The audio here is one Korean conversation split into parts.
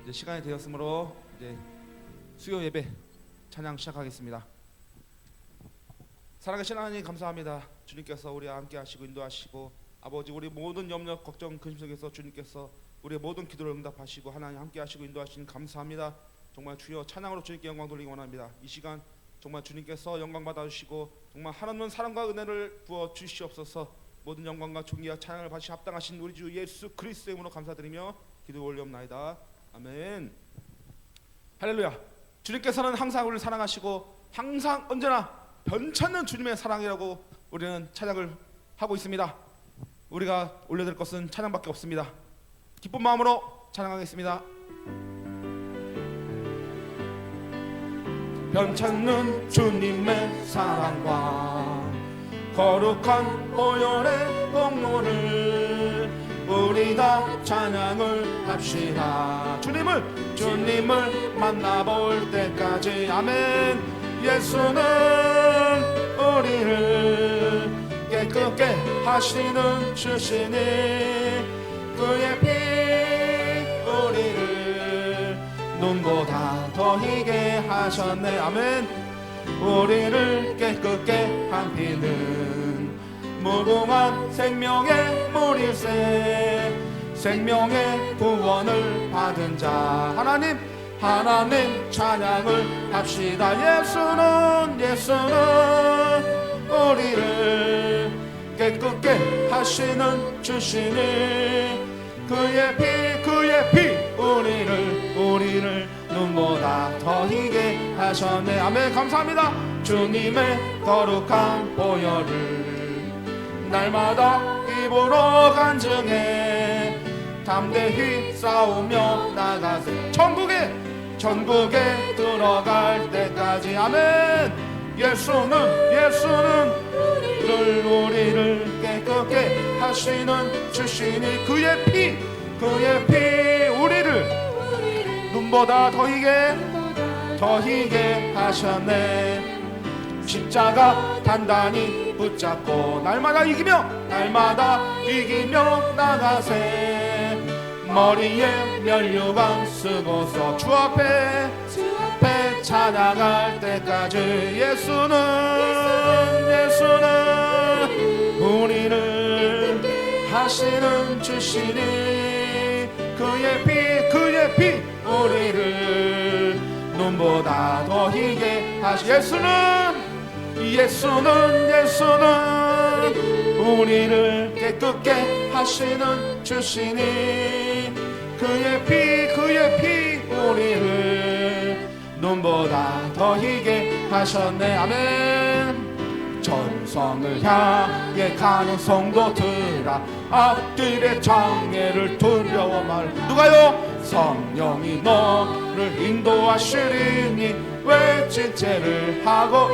이제 시간이 되었으므로 이제 수요 예배 찬양 시작하겠습니다. 사랑하신 하나님 감사합니다. 주님께서 우리와 함께 하시고 인도하시고 아버지 우리 모든 염려 걱정 근심 속에서 주님께서 우리의 모든 기도를 응답하시고 하나님 함께 하시고 인도하시니 감사합니다. 정말 주여 찬양으로 주님께 영광 돌리기 원합니다. 이 시간 정말 주님께서 영광 받아주시고 정말 하나님은 사랑과 은혜를 부어 주시옵소서. 모든 영광과 존귀와 찬양을 받으시 합당하신 우리 주 예수 그리스도의 이름으로 감사드리며 기도 올리옵나이다. 아멘. 할렐루야. 주님께서는 항상 우리를 사랑하시고 항상 언제나 변찮는 주님의 사랑이라고 우리는 찬양을 하고 있습니다. 우리가 올려드릴 것은 찬양밖에 없습니다. 기쁜 마음으로 찬양하겠습니다. 변찮는 주님의 사랑과 거룩한 보혈의 공로를 우리 다 찬양을 합시다. 주님을 만나볼 때까지. 아멘. 예수는 우리를 깨끗게 하시는 주시니 그의 피 우리를 눈보다 더 희게 하셨네. 아멘. 우리를 깨끗게 한 피는 무궁한 생명의 물일세. 생명의 구원을 받은 자 하나님 찬양을 합시다. 예수는 우리를 깨끗게 하시는 주시니 그의 피 우리를 눈보다 더 희게 하셨네. 아멘. 감사합니다. 주님의 거룩한 보혈을 날마다 입으로 간증해 담대히 싸우며 나가세. 천국에 들어갈 때까지. 아멘. 예수는 우리를 깨끗게 하시는 주시니 그의 피 우리를 눈보다 더 희게 하셨네. 십자가 단단히 붙잡고 날마다 이기며 나가세. 머리에 면류관 쓰고서 주 앞에 찬양할 때까지. 예수는 우리를 하시는 주시니 그의 피 우리를 눈보다 더 희게 하시. 예수는 우리를 깨끗게 하시는 주시니 그의 피 우리를 눈보다 더 희게 하셨네. 아멘. 전성을 향해 가는 성도들아 앞길의 장애를 두려워 말. 누가요? 성령이 너를 인도하시리니 외친 채를 하고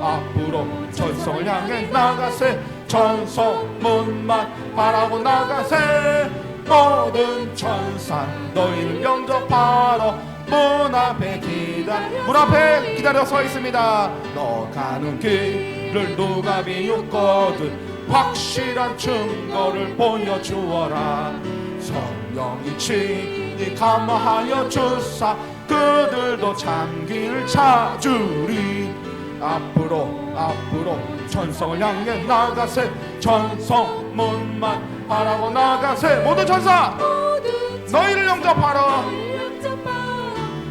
앞으로 전성을 향해 나가세. 전성문만 바라고 나가세. 모든 천사 너희를 영접하러 문 앞에 기다려 서 있습니다. 너 가는 길을 누가 비웃거든 확실한 증거를 보여주어라. 성령이 친히 감화하여 주사 그들도 참길 찾으리. 앞으로 천성을 향해 나가세. 천성문만 바라고 나가세. 모든 천사 너희를 영접하러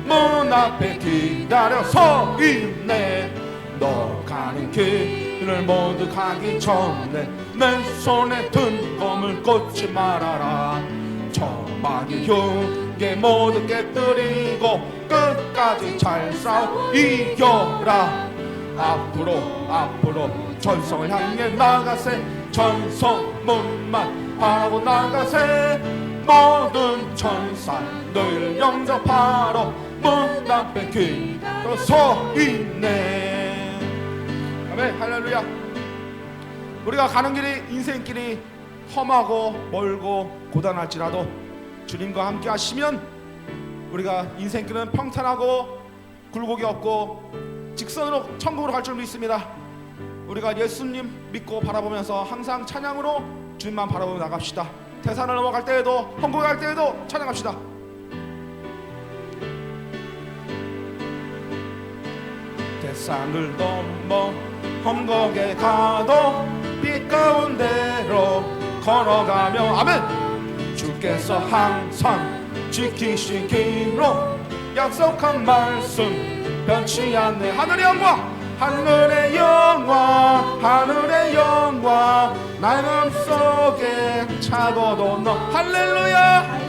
문 앞에 기다려 서 있네. 너 가는 길을 모두 가기 전에 내 손에 든 검을 꽂지 말아라. 저마귀 흉계 모두 깨뜨리고 끝까지 잘 싸워 이겨라. 앞으로 전성을 향해 나가세. 전성문만 바라고 나가세. 모든 천사 너희를 영접하러 문 앞에 기다려 서 있네. 아멘. 할렐루야. 우리가 가는 길이 인생길이 험하고 멀고 고단할지라도 주님과 함께 하시면 우리가 인생길은 평탄하고 굴곡이 없고 직선으로 천국으로 갈 줄 믿습니다. 우리가 예수님 믿고 바라보면서 항상 찬양으로 주님만 바라보며 나갑시다. 태산을 넘어갈 때에도 험곡에 갈 때에도 찬양합시다. 태산을 넘어 험곡에 가도 빛 가운데로 걸어가며 아멘. 주께서 항상 지키시기로 약속한 말씀 변치 않네. 하늘의 영광, 하늘의 영광, 하늘의 영광 나의 맘속에 차고도 너 할렐루야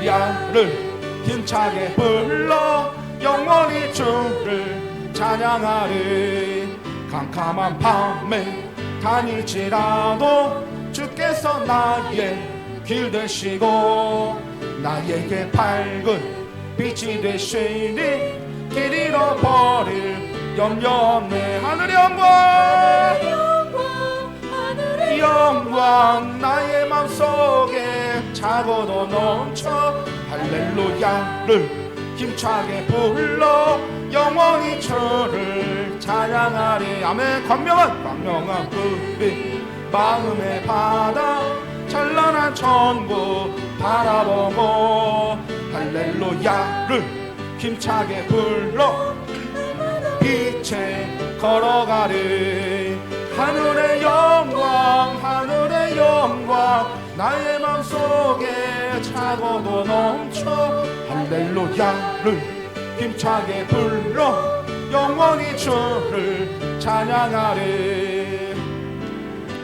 야를 힘차게 불러 영원히 주를 찬양하리. 캄캄한 밤에 다닐지라도 주께서 나의 길 되시고 나에게 밝은 빛이 되시니 길 잃어버릴 염려 없네. 하늘의 영광, 하늘의 영광 나의 맘속에 차고도 넘쳐 할렐루야를 힘차게 불러 영원히 주를 찬양하리. 아멘. 광명한 불빛 마음의 바다 찬란한 천국 바라보고 할렐루야를 힘차게 불러 빛에 걸어가리. 하늘의 영광, 하늘의 영광 나의 맘속에 차고도 넘쳐 할렐루야를 힘차게 불러 영원히 주를 찬양하리.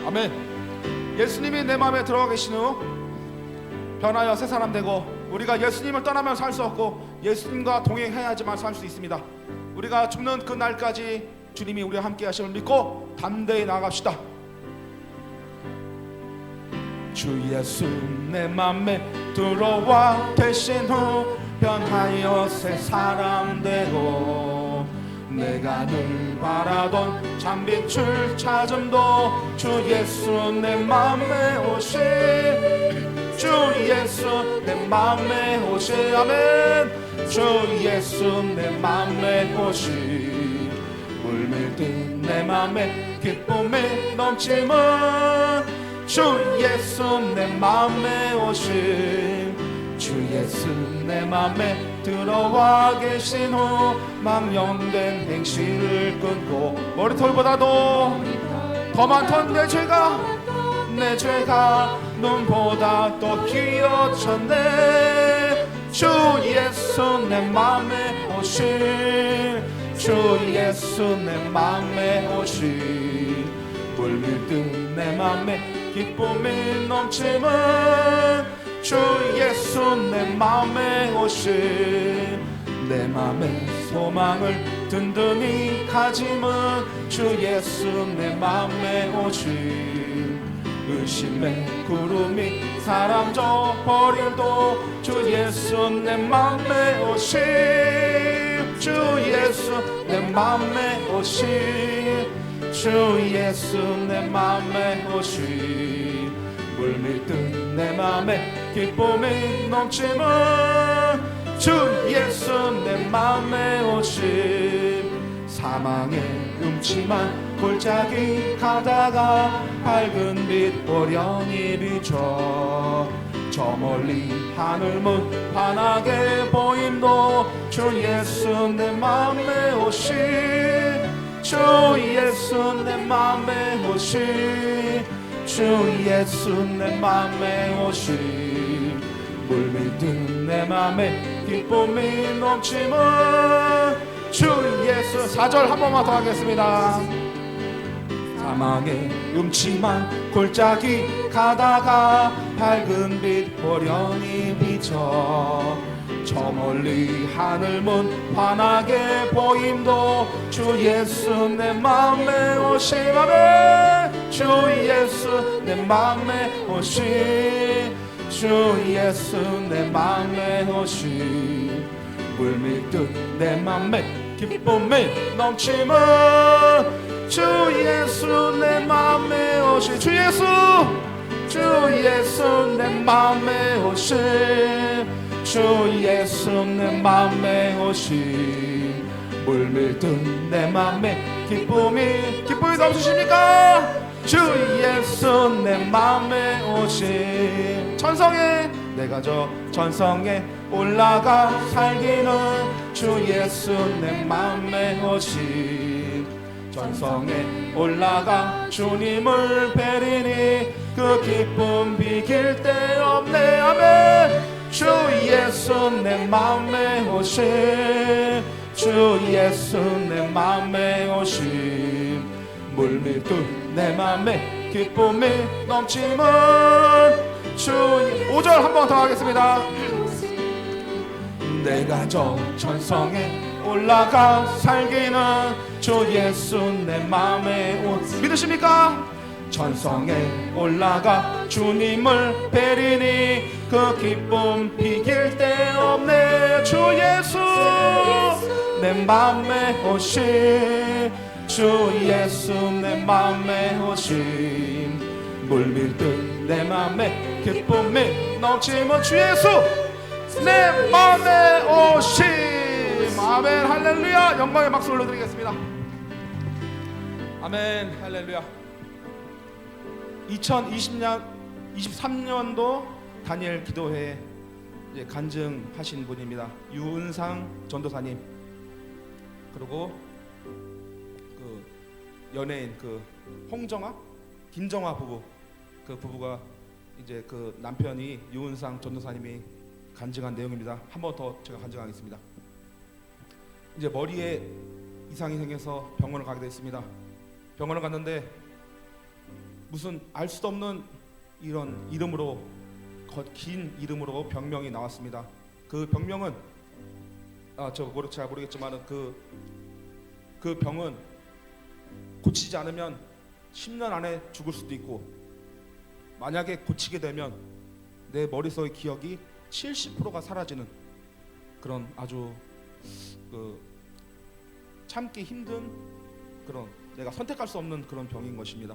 아멘. 예수님이 내 마음에 들어가 계신 후 변하여 새 사람 되고 우리가 예수님을 떠나면 살 수 없고 예수님과 동행해야지만 살 수 있습니다. 우리가 죽는 그 날까지 주님이 우리와 함께 하심을 믿고 담대히 나아갑시다. 주 예수 내 맘에 들어와 계신 후 변하여 새 사람 되고 내가 늘 바라던 참빛을 찾음도 주 예수 내 맘에 오시. 주 예수 내 맘에 오시. 아멘. 주 예수 내 맘에 오시. 물밀듯 내 맘에 기쁨이 넘치면 주 예수 내 맘에 오시. 주 예수 내 맘에 들어와 계신 후 망령된 행실을 끊고 머리털보다도 더 많던 내 죄가 눈보다 또 기어쳤네. 주 예수 내 맘에 오시. 주 예수 내 맘에 오시. 물밀듯 내 맘에 기쁨이 넘치면 주 예수 내 맘에 오시. 내 맘에 소망을 든든히 가짐은 주 예수 내 맘에 오시. 의심의 구름이 사람 저버려도 주 예수 내 맘에 오시. 주 예수 내 맘에 오시. 주 예수 내 맘에 오시. 물밀듯 내 맘에 기쁨이 넘치면 주 예수 내 맘에 오시. 사망의 음침한 골짜기 가다가 밝은 빛 오련히 비춰 저 멀리 하늘 문 환하게 보임도 주 예수 내 맘에 오시. 주 예수 내 맘에 오시. 주 예수 내 맘에 오시. 물밀듯 내 맘에 기쁨이 넘치면 주 예수. 4절 한 번만 더 하겠습니다. 사망의 음침한 골짜기 가다가 밝은 빛 오련히 비춰 저 멀리 하늘문 환하게 보임도 주 예수 내 맘에 오시라네. 주 예수 내 맘에 오시. 주 예수 내 맘에 오시. 물밀듯 내 맘에 기쁨이 넘치면 주 예수 내 맘에 오시. 주 예수. 주 예수 내 맘에 오시. 주 예수 내 맘에 오시. 물밀듯 내 맘에 기쁨이 넘치십니까? 주 예수 내 맘에 오심. 천성에 내가 저 천성에 올라가 살기는 주 예수 내 맘에 오심. 천성에 올라가 주님을 뵈리니 그 기쁨 비길 데 없네. 아멘. 주 예수 내 맘에 오심. 주 예수 내 맘에 오심. 물밀듯 내 맘에 기쁨이 넘치는 주. 5절 한 번 더 하겠습니다. 내가 저 천성에 올라가 살기는 주 예수 내 맘에 오심. 믿으십니까? 천성에 올라가 주님을 뵈리니 그 기쁨 비길 데 없네. 주 예수 내 맘에 오심. 주 예수 내 맘에 오심. 물밀듯 내 맘에 기쁨이 넘치면 주 예수 내 맘에 오심. 아멘. 할렐루야. 영광의 박수 올려드리겠습니다. 아멘. 할렐루야. 2023년도 다니엘 기도회에 이제 간증하신 분입니다. 유은상 전도사님, 그리고 그 연예인 그 홍정아, 김정아 부부, 그 부부가 이제 그 남편이 유은상 전도사님이 간증한 내용입니다. 한 번 더 제가 간증하겠습니다. 이제 머리에 이상이 생겨서 병원을 가게 됐습니다. 병원을 갔는데 무슨 알 수도 없는 이런 이름으로, 긴 이름으로 병명이 나왔습니다. 그 병명은 잘 모르겠지만 그 병은 고치지 않으면 10년 안에 죽을 수도 있고, 만약에 고치게 되면 내 머릿속의 기억이 70%가 사라지는 그런 아주 참기 힘든 그런, 내가 선택할 수 없는 그런 병인 것입니다.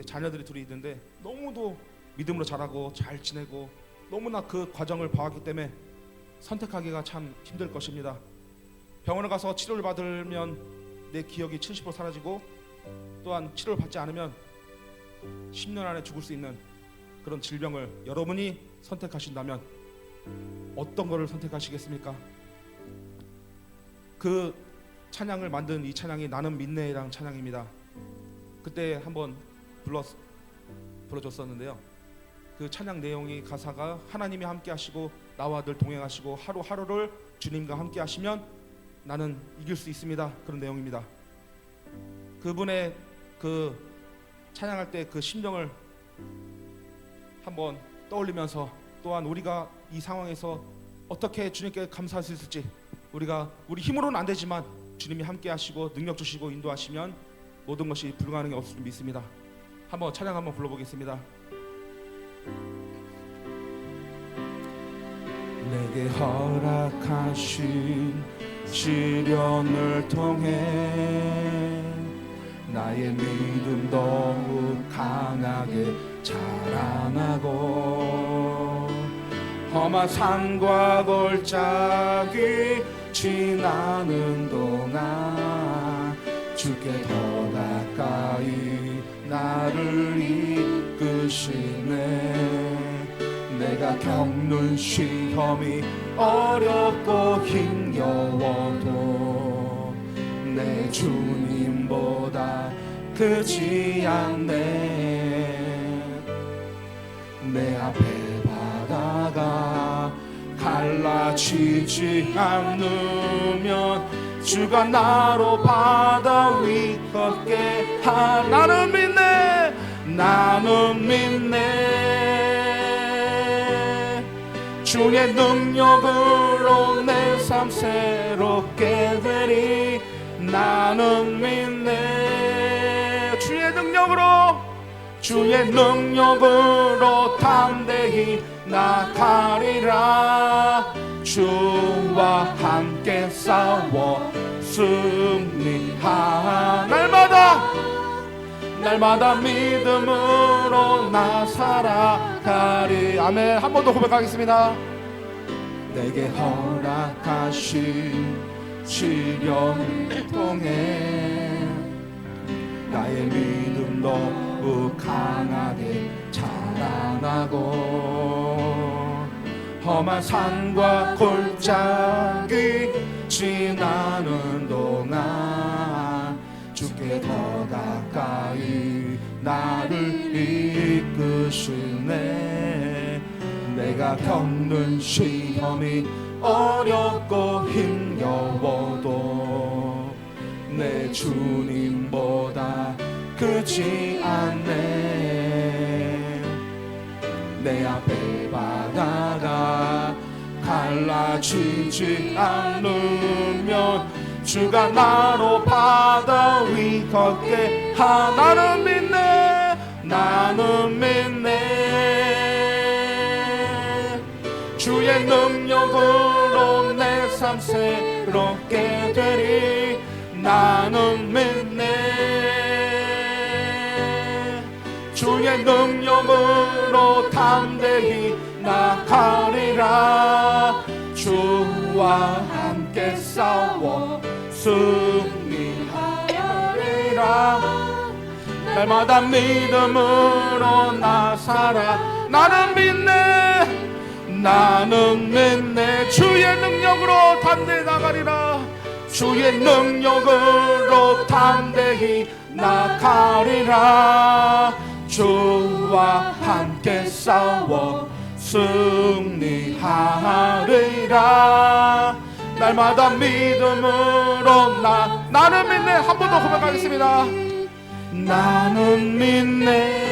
자녀들이 둘이 있는데 너무도 믿음으로 자라고 잘 지내고 너무나 그 과정을 봐왔기 때문에 선택하기가 참 힘들 것입니다. 병원에 가서 치료를 받으면 내 기억이 70% 사라지고, 또한 치료를 받지 않으면 10년 안에 죽을 수 있는 그런 질병을 여러분이 선택하신다면 어떤 것을 선택하시겠습니까? 그 찬양을 만든 이 찬양이 나는 믿네라는 찬양입니다. 그때 한번 불러줬었는데요. 그 찬양 내용이, 가사가 하나님이 함께 하시고 나와 늘 동행하시고 하루하루를 주님과 함께 하시면 나는 이길 수 있습니다. 그런 내용입니다. 그분의 그 찬양할 때 그 심정을 한번 떠올리면서, 또한 우리가 이 상황에서 어떻게 주님께 감사할 수 있을지, 우리 힘으로는 안 되지만 주님이 함께 하시고 능력 주시고 인도하시면 모든 것이 불가능이 없을 줄 믿습니다. 한번 찬양 한번 불러보겠습니다. 내게 허락하신 시련을 통해 나의 믿음 더욱 강하게 자라나고, 험한 산과 골짜기 지나는 동안 주께 더 가까이 나를 이끄시네. 내가 겪는 시험이 어렵고 힘겨워도 내 주님보다 크지 않네. 내 앞에 바다가 갈라지지 않으면 주가 나로 바다 위 걷게 나는 믿네. 나는 믿네. 주의 능력으로 내 삶 새롭게 되리. 나는 믿네. 주의 능력으로 담대히 나가리라. 주와 함께 싸워 승리하. 날마다 믿음으로 나 살아가리. 아멘. 한 번 더 고백하겠습니다. 내게 허락하신 시련을 통해 나의 믿음 더욱 강하게 자라나고 험한 산과 골짜기 지나는 동안 주께 더 가까이 나를 이끄시네. 내가 겪는 시험이 어렵고 힘겨워도 내 주님보다 크지 않네. 내 앞에 바다가 갈라지지 않으면 주가 나로 바다 위 걷게 나는 믿네. 나는 믿네. 주의 능력으로 내 삶 새롭게 되리. 나는 믿네. 주의 능력으로 담대히 나가리라. 주와 함께 싸워 승리하리라. 날마다 믿음으로 나 살아. 나는 믿네. 나는 믿네. 주의 능력으로 담대히 나가리라. 주의 능력으로 담대히 나가리라. 주와 함께 싸워 승리하리라. 날마다 믿음으로 나는 믿네. 한 번 더 고백하겠습니다. 나는 믿네.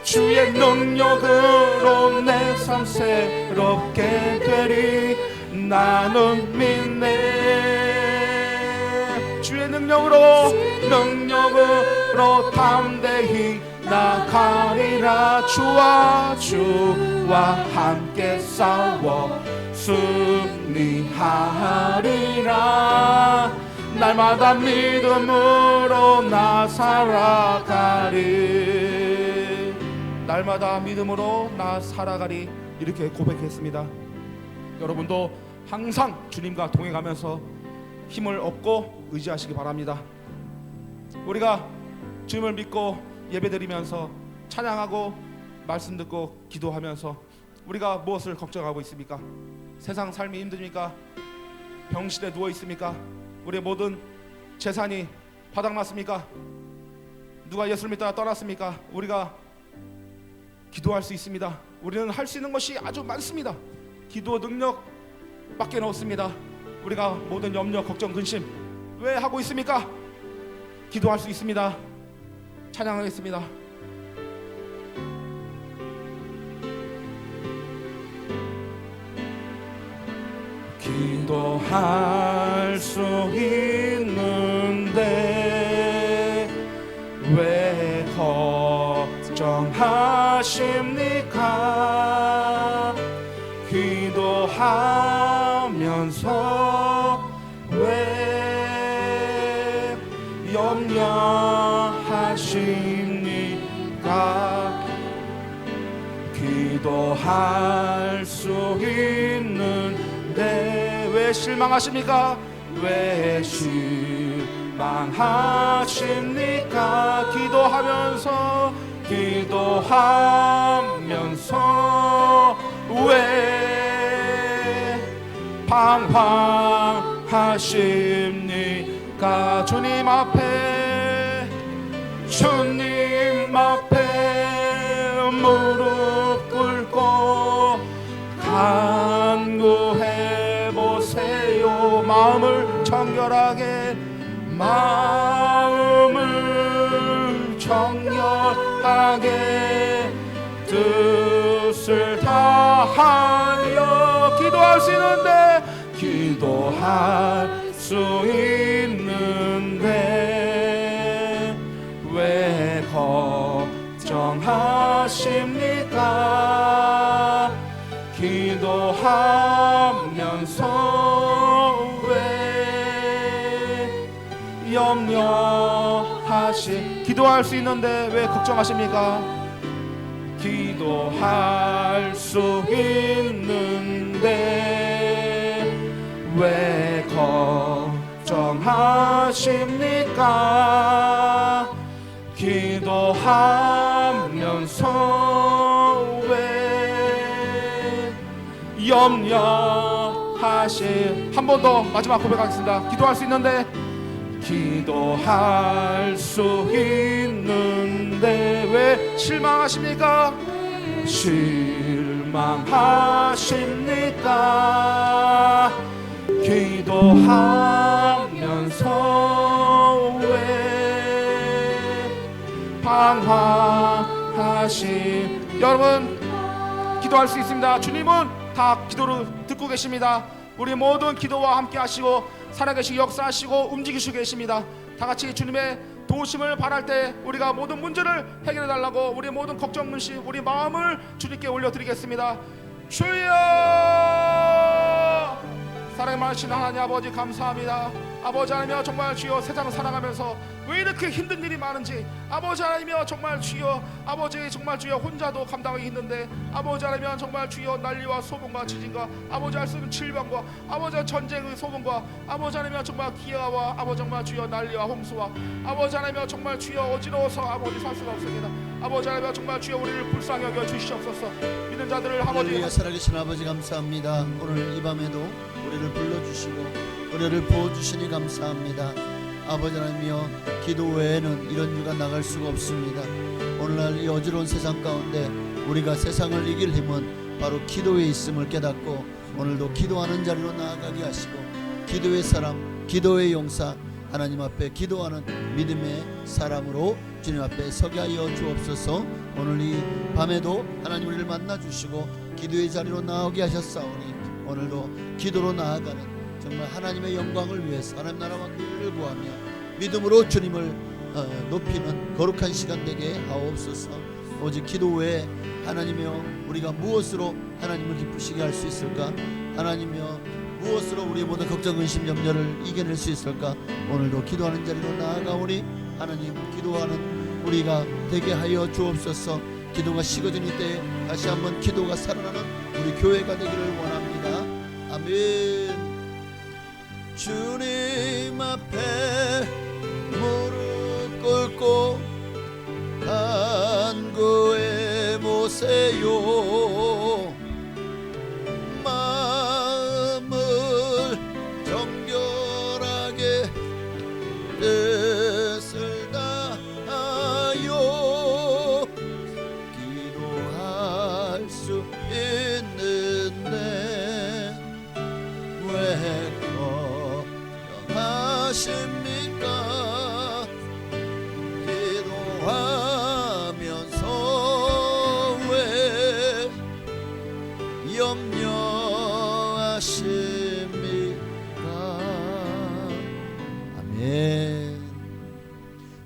주의 능력으로 내 삶 새롭게 되리. 나는 믿네. 주의 능력으로 담대히 나가리라. 주와 함께 싸워 승리하리라. 날마다 믿음으로 나 살아가리. 날마다 믿음으로 나 살아가리. 이렇게 고백했습니다. 여러분도 항상 주님과 동행하면서 힘을 얻고 의지하시기 바랍니다. 우리가 주님을 믿고 예배드리면서 찬양하고 말씀 듣고 기도하면서 우리가 무엇을 걱정하고 있습니까? 세상 삶이 힘듭니까? 병실에 누워 있습니까? 우리의 모든 재산이 바닥났습니까? 누가 예수를 믿다가 떠났습니까? 우리가 기도할 수 있습니다. 우리는 할 수 있는 것이 아주 많습니다. 기도 능력밖에 없습니다. 우리가 모든 염려, 걱정, 근심 왜 하고 있습니까? 기도할 수 있습니다. 찬양하겠습니다. 기도할 수 있는데 왜 걱정하십니까? 기도하면서 왜 염려하십니까? 기도할 수 있는데 왜 실망하십니까? 왜 실망하십니까? 기도하면서 왜 방황하십니까? 주님 앞에 무릎 꿇고 간구해 보세요. 마음을 정결하게 뜻을 다하여 기도할 수 있는데 왜 걱정하십니까? 기도하면서 왜 기도할 수 있는데 왜 걱정하십니까? 기도할 수 있는데 왜 걱정하십니까? 하십니까? 기도하면서 왜 염려하시. 한 번 더 마지막 고백하겠습니다. 기도할 수 있는데, 기도할 수 있는데 왜 실망하십니까? 실망하십니까? 기도하면서 왜 방황하시. 여러분, 기도할 수 있습니다. 주님은 다 기도를 듣고 계십니다. 우리 모든 기도와 함께 하시고 살아계시고 역사하시고 움직이시고 계십니다. 다 같이 주님의 도우심을 바랄 때 우리가 모든 문제를 해결해 달라고 우리 모든 걱정 근심 우리 마음을 주님께 올려드리겠습니다. 주여, 사랑의 많으신 하나님 아버지 감사합니다. 아버지 하나님이여, 정말 주여 세상을 살아가면서 왜 이렇게 힘든 일이 많은지 아버지 하나님이여, 정말 주여 아버지 정말 주여 혼자도 감당하기 힘든데 아버지 하나님이여, 정말 주여 난리와 소문과 지진과 아버지 할 수 없는 질병과 아버지 전쟁의 소문과 아버지 하나님이여, 정말 기아와 아버지 정말 주여 난리와 홍수와 아버지 하나님이여, 정말 주여 어지러워서 아버지 살 수가 없습니다. 아버지 하나님이여, 정말 주여 우리를 불쌍히 여겨 주시옵소서. 믿는 자들을 아버지 살아계신 아버지 감사합니다. 오늘 이 밤에도 우리를 불러주시고 우리를 보호주시니 감사합니다. 아버지 하나님이여, 기도 외에는 이런 일가 나갈 수가 없습니다. 오늘날 이 어지러운 세상 가운데 우리가 세상을 이길 힘은 바로 기도에 있음을 깨닫고 오늘도 기도하는 자리로 나아가게 하시고 기도의 사람, 기도의 용사, 하나님 앞에 기도하는 믿음의 사람으로 주님 앞에 서게 하여 주옵소서. 오늘 이 밤에도 하나님 우리를 만나 주시고 기도의 자리로 나오게 하셨사오니 오늘도 기도로 나아가는 정말 하나님의 영광을 위해서 하나님 나라 왕국을 구하며 믿음으로 주님을 높이는 거룩한 시간 되게 하옵소서. 오직 기도 외에 하나님이여, 우리가 무엇으로 하나님을 기쁘시게 할 수 있을까? 하나님이여, 무엇으로 우리의 모든 걱정 근심 염려를 이겨낼 수 있을까? 오늘도 기도하는 자리로 나아가오니 하나님, 기도하는 우리가 되게 하여 주옵소서. 기도가 식어진 이때에 다시 한번 기도가 살아나는 우리 교회가 되기를 원합니다. 아멘. 주님 앞에 무릎 꿇고 간구해 보세요. 마음을 정결하게 뜻을 다하여 기도할 수 있는데 왜 하십니까? 기도하면서 왜 염려하십니까? 아멘.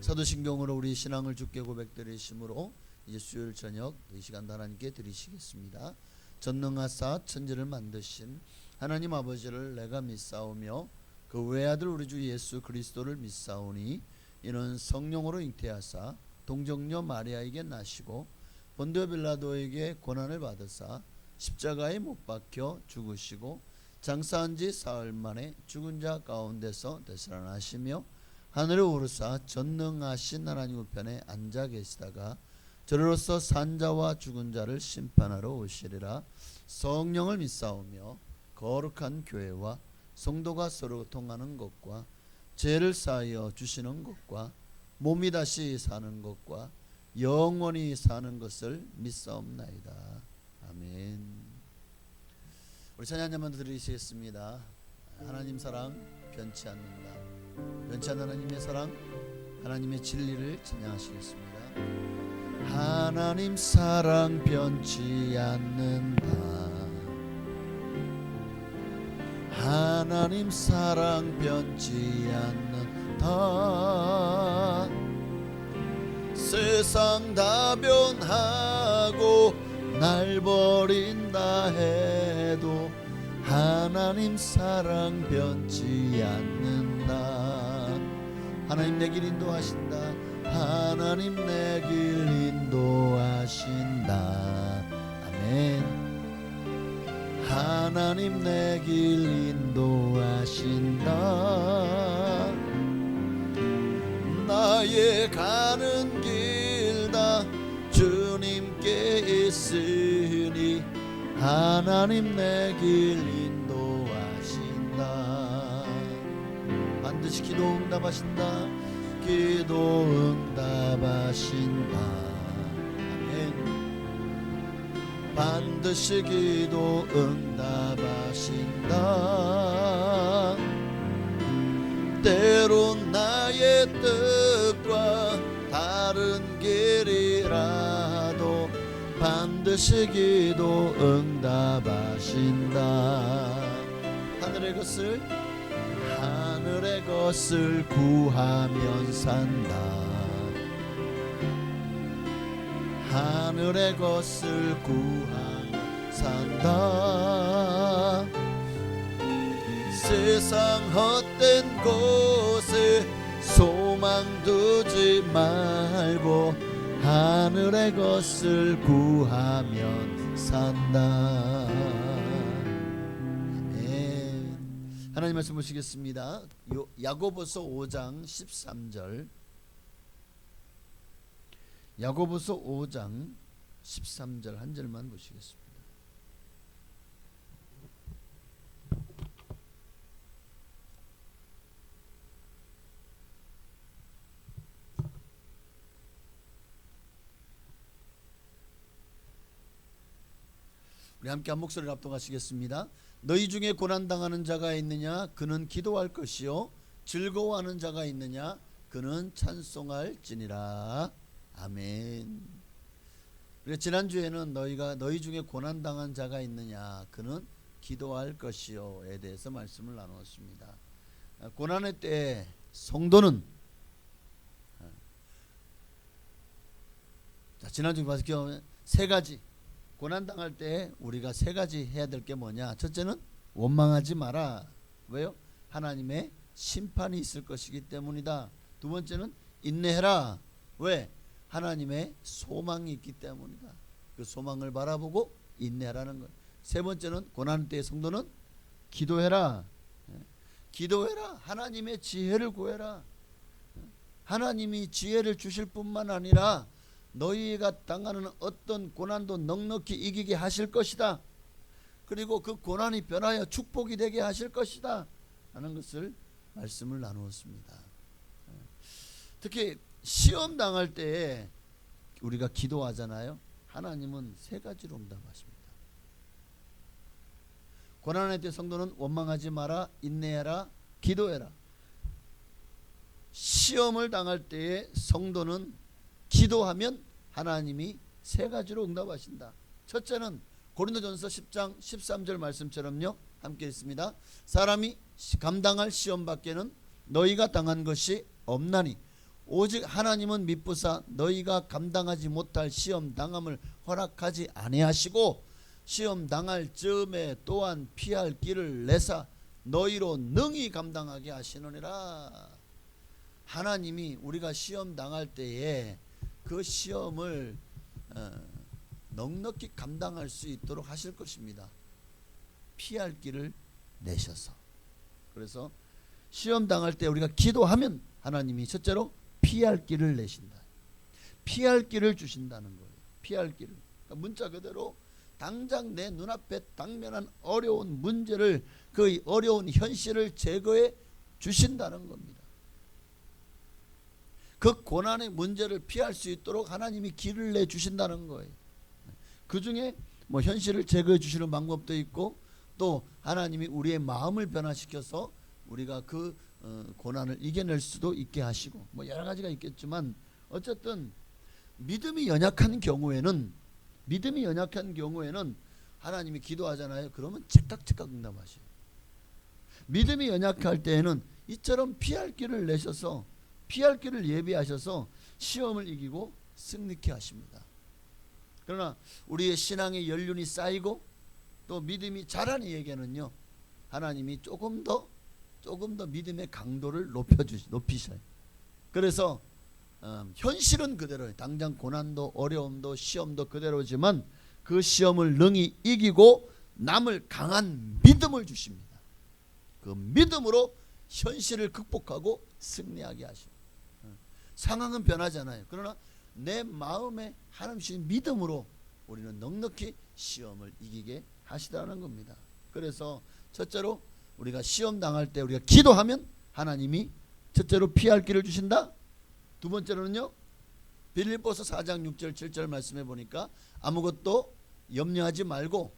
사도신경으로 우리 신앙을 주께 고백드리심으로 이제 수요일 저녁 이 시간 하나님께 드리시겠습니다. 전능하사 천지를 만드신 하나님 아버지를 내가 믿사오며 그 외아들 우리 주 예수 그리스도를 믿사오니 이는 성령으로 잉태하사 동정녀 마리아에게 나시고 본디오 빌라도에게 고난을 받으사 십자가에 못 박혀 죽으시고 장사한 지 사흘 만에 죽은 자 가운데서 되살아나시며 하늘에 오르사 전능하신 하나님 우편에 앉아 계시다가 저리로서 산 자와 죽은 자를 심판하러 오시리라. 성령을 믿사오며 거룩한 교회와 성도가 서로 통하는 것과 죄를 사하여 주시는 것과 몸이 다시 사는 것과 영원히 사는 것을 믿사옵나이다. 아멘. 우리 찬양 한번 드리시겠습니다. 하나님 사랑 변치 않는다. 변치 않는 하나님의 사랑, 하나님의 진리를 찬양하시겠습니다. 하나님 사랑 변치 않는다. 하나님 사랑 변치 않는다. 세상 다 변하고 날 버린다 해도 하나님 사랑 변치 않는다. 하나님 내 길 인도하신다. 하나님 내 길 인도하신다. 아멘. 하나님 내 길 인도하신다. 나의 가는 길 다 주님께 있으니 하나님 내 길 인도하신다. 반드시 기도 응답하신다. 기도 응답하신다. 아멘. 반드시 기도 응답하신다. 때론 나의 뜻과 다른 길이라도 반드시 기도 응답하신다. 하늘의 것을 구하면 산다. 하늘의 것을 구하면 산다. 세상 헛된 곳에 소망 두지 말고 하늘의 것을 구하면 산다. 아멘. 하나님 말씀 보시겠습니다. 야고보서 5장 13절. 야고보서 5장 13절 한 절만 보시겠습니다. 우리 함께 한 목소리를 합동하시겠습니다. 너희 중에 고난당하는 자가 있느냐? 그는 기도할 것이요 즐거워하는 자가 있느냐? 그는 찬송할지니라. 아멘. 지난주에는 너희 중에 고난당한 자가 있느냐? 그는 기도할 것이요에 대해서 말씀을 나누었습니다. 고난의 때에 성도는 지난주에 봤을 경우 세 가지, 고난당할 때 우리가 세 가지 해야 될 게 뭐냐? 첫째는 원망하지 마라. 왜요? 하나님의 심판이 있을 것이기 때문이다. 두 번째는 인내해라. 왜? 하나님의 소망이 있기 때문이다. 그 소망을 바라보고 인내하라는 거예요. 세 번째는 고난 때의 성도는 기도해라. 기도해라. 하나님의 지혜를 구해라. 하나님이 지혜를 주실 뿐만 아니라 너희가 당하는 어떤 고난도 넉넉히 이기게 하실 것이다. 그리고 그 고난이 변하여 축복이 되게 하실 것이다 하는 것을 말씀을 나누었습니다. 특히 시험 당할 때에 우리가 기도하잖아요. 하나님은 세 가지로 응답하십니다. 고난의 때 성도는 원망하지 마라, 인내해라, 기도해라. 시험을 당할 때에 성도는 기도하면 하나님이 세 가지로 응답하신다. 첫째는 고린도전서 10장 13절 말씀처럼요. 함께 읽습니다. 사람이 감당할 시험 밖에는 너희가 당한 것이 없나니 오직 하나님은 미쁘사 너희가 감당하지 못할 시험 당함을 허락하지 아니하시고 시험 당할 즈음에 또한 피할 길을 내사 너희로 능히 감당하게 하시느니라. 하나님이 우리가 시험 당할 때에 그 시험을 넉넉히 감당할 수 있도록 하실 것입니다. 피할 길을 내셔서. 그래서 시험 당할 때 우리가 기도하면 하나님이 첫째로 피할 길을 내신다. 피할 길을 주신다는 거예요. 피할 길을. 그러니까 문자 그대로 당장 내 눈앞에 당면한 어려운 문제를, 그 어려운 현실을 제거해 주신다는 겁니다. 그 고난의 문제를 피할 수 있도록 하나님이 길을 내 주신다는 거예요. 그 중에 뭐 현실을 제거해 주시는 방법도 있고, 또 하나님이 우리의 마음을 변화시켜서 우리가 그 고난을 이겨낼 수도 있게 하시고, 뭐 여러 가지가 있겠지만 어쨌든 믿음이 연약한 경우에는 하나님이 기도하잖아요. 그러면 즉각 응답하셔요. 믿음이 연약할 때에는 이처럼 피할 길을 내셔서, 피할 길을 예비하셔서 시험을 이기고 승리케 하십니다. 그러나 우리의 신앙의 연륜이 쌓이고 또 믿음이 자란 이에게는요, 하나님이 조금 더 믿음의 강도를 높이셔요. 그래서 현실은 그대로예요. 당장 고난도 어려움도 시험도 그대로지만 그 시험을 능히 이기고 남을 강한 믿음을 주십니다. 그 믿음으로 현실을 극복하고 승리하게 하십니다. 상황은 변하잖아요. 그러나 내 마음에 하나님 주신 믿음으로 우리는 넉넉히 시험을 이기게 하시다는 겁니다. 그래서 첫째로 우리가 시험 당할 때 우리가 기도하면 하나님이 첫째로 피할 길을 주신다. 두 번째로는요, 빌립보서 4장 6절 7절 말씀해 보니까 아무것도 염려하지 말고,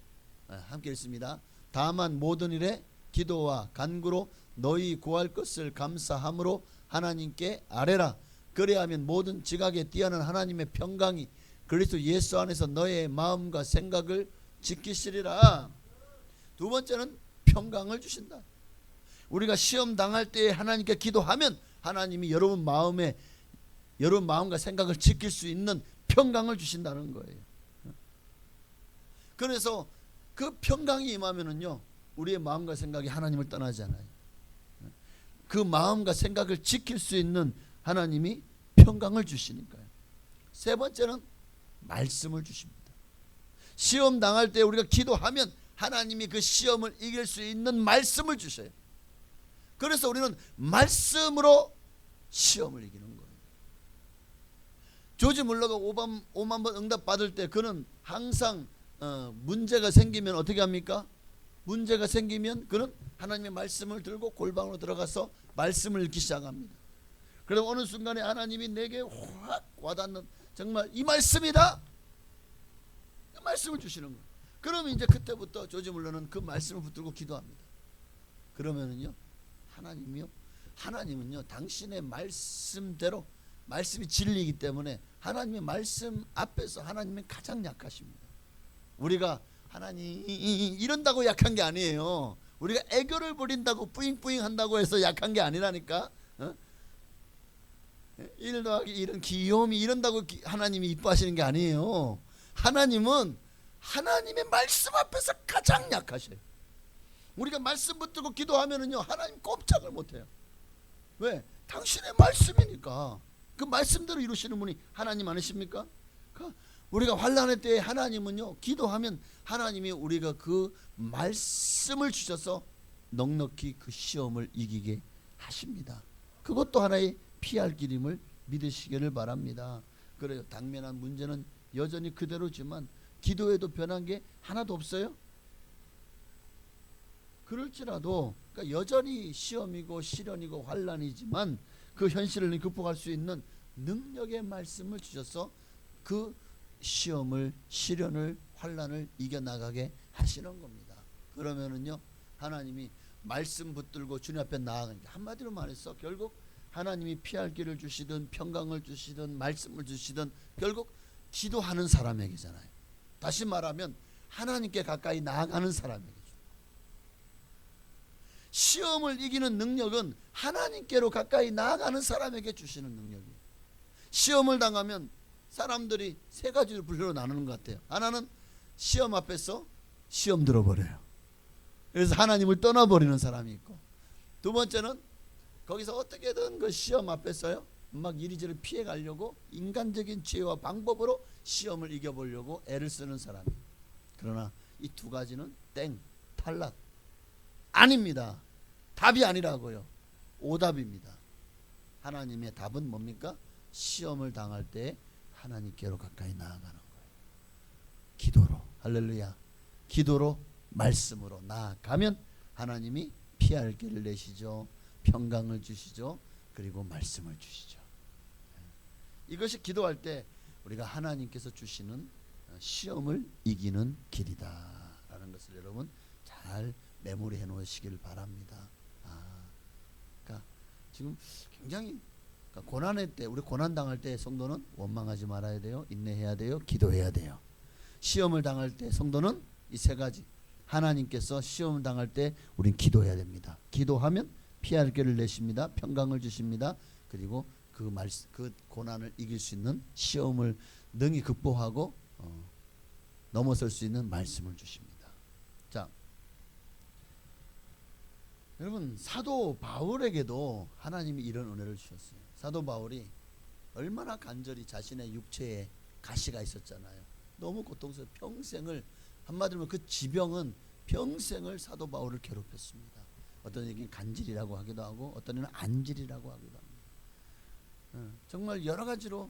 함께 읽습니다. 다만 모든 일에 기도와 간구로 너희 구할 것을 감사함으로 하나님께 아뢰라. 그래야하면 모든 지각에 뛰어난 하나님의 평강이 그리스도 예수 안에서 너의 마음과 생각을 지키시리라. 두 번째는 평강을 주신다. 우리가 시험 당할 때 하나님께 기도하면 하나님이 여러분 마음과 생각을 지킬 수 있는 평강을 주신다는 거예요. 그래서 그 평강이 임하면은요, 우리의 마음과 생각이 하나님을 떠나잖아요. 그 마음과 생각을 지킬 수 있는 하나님이 평강을 주시니까요. 세 번째는 말씀을 주십니다. 시험 당할 때 우리가 기도하면 하나님이 그 시험을 이길 수 있는 말씀을 주셔요. 그래서 우리는 말씀으로 시험을 이기는 거예요. 조지 물러가 5만 번 응답 받을 때 그는 항상 문제가 생기면 어떻게 합니까? 문제가 생기면 그는 하나님의 말씀을 들고 골방으로 들어가서 말씀을 읽기 시작합니다. 그래서 어느 순간에 하나님이 내게 확 와닿는, 정말 이 말씀이다, 그 말씀을 주시는 거예요. 그러면 이제 그때부터 조지 물러는 그 말씀을 붙들고 기도합니다. 그러면은요, 하나님은요 당신의 말씀대로, 말씀이 진리이기 때문에 하나님의 말씀 앞에서 하나님은 가장 약하십니다. 우리가 하나님 이런다고 약한 게 아니에요. 우리가 애교를 부린다고 뿌잉뿌잉 한다고 해서 약한 게 아니라니까. 1 더하기 1은 귀요미 이런다고 하나님이 이뻐하시는 게 아니에요. 하나님은 하나님의 말씀 앞에서 가장 약하셔요. 우리가 말씀 붙들고 기도하면은요, 하나님 꼼짝을 못해요. 왜? 당신의 말씀이니까. 그 말씀대로 이루시는 분이 하나님 아니십니까? 우리가 환난의 때에 하나님은요, 기도하면 하나님이 우리가 그 말씀을 주셔서 넉넉히 그 시험을 이기게 하십니다. 그것도 하나의 피할 길임을 믿으시기를 바랍니다. 그래요. 당면한 문제는 여전히 그대로지만 기도에도 변한 게 하나도 없어요. 그럴지라도 그러니까 여전히 시험이고 시련이고 환난이지만 그 현실을 극복할 수 있는 능력의 말씀을 주셔서 그 시험을, 시련을, 환난을 이겨나가게 하시는 겁니다. 그러면은요, 하나님이 말씀 붙들고 주님 앞에 나아가는 게, 한마디로 말해서 결국 하나님이 피할 길을 주시든 평강을 주시든 말씀을 주시든 결국 기도하는 사람에게잖아요. 다시 말하면 하나님께 가까이 나아가는 사람에게. 시험을 이기는 능력은 하나님께로 가까이 나아가는 사람에게 주시는 능력이에요. 시험을 당하면 사람들이 세 가지로 분류로 나누는 것 같아요. 하나는 시험 앞에서 시험 들어버려요. 그래서 하나님을 떠나버리는 사람이 있고, 두 번째는 거기서 어떻게든 그 시험 앞에서요 막 이리저리 피해 가려고 인간적인 지혜와 방법으로 시험을 이겨보려고 애를 쓰는 사람이. 그러나 이 두 가지는 땡, 탈락, 아닙니다. 답이 아니라고요. 오답입니다. 하나님의 답은 뭡니까? 시험을 당할 때 하나님께로 가까이 나아가는 거예요. 기도로, 할렐루야, 기도로, 말씀으로 나아가면 하나님이 피할 길을 내시죠. 평강을 주시죠. 그리고 말씀을 주시죠. 이것이 기도할 때 우리가 하나님께서 주시는 시험을 이기는 길이다 라는 것을 여러분 잘 메모리해 놓으시길 바랍니다. 그러니까 지금 굉장히, 그러니까 고난의 때, 우리 고난 당할 때 성도는 원망하지 말아야 돼요. 인내해야 돼요. 기도해야 돼요. 시험을 당할 때 성도는 이 세 가지, 하나님께서 시험을 당할 때 우린 기도해야 됩니다. 기도하면 피할 길을 내십니다. 평강을 주십니다. 그리고 그 고난을 이길 수 있는, 시험을 능히 극복하고 넘어설 수 있는 말씀을 주십니다. 자, 여러분, 사도 바울에게도 하나님이 이런 은혜를 주셨어요. 사도 바울이 얼마나 간절히 자신의 육체에 가시가 있었잖아요. 너무 고통스러워. 평생을, 한마디로 그 지병은 평생을 사도 바울을 괴롭혔습니다. 어떤 얘기는 간질이라고 하기도 하고 어떤 얘기는 안질이라고 하기도 합니다. 정말 여러 가지로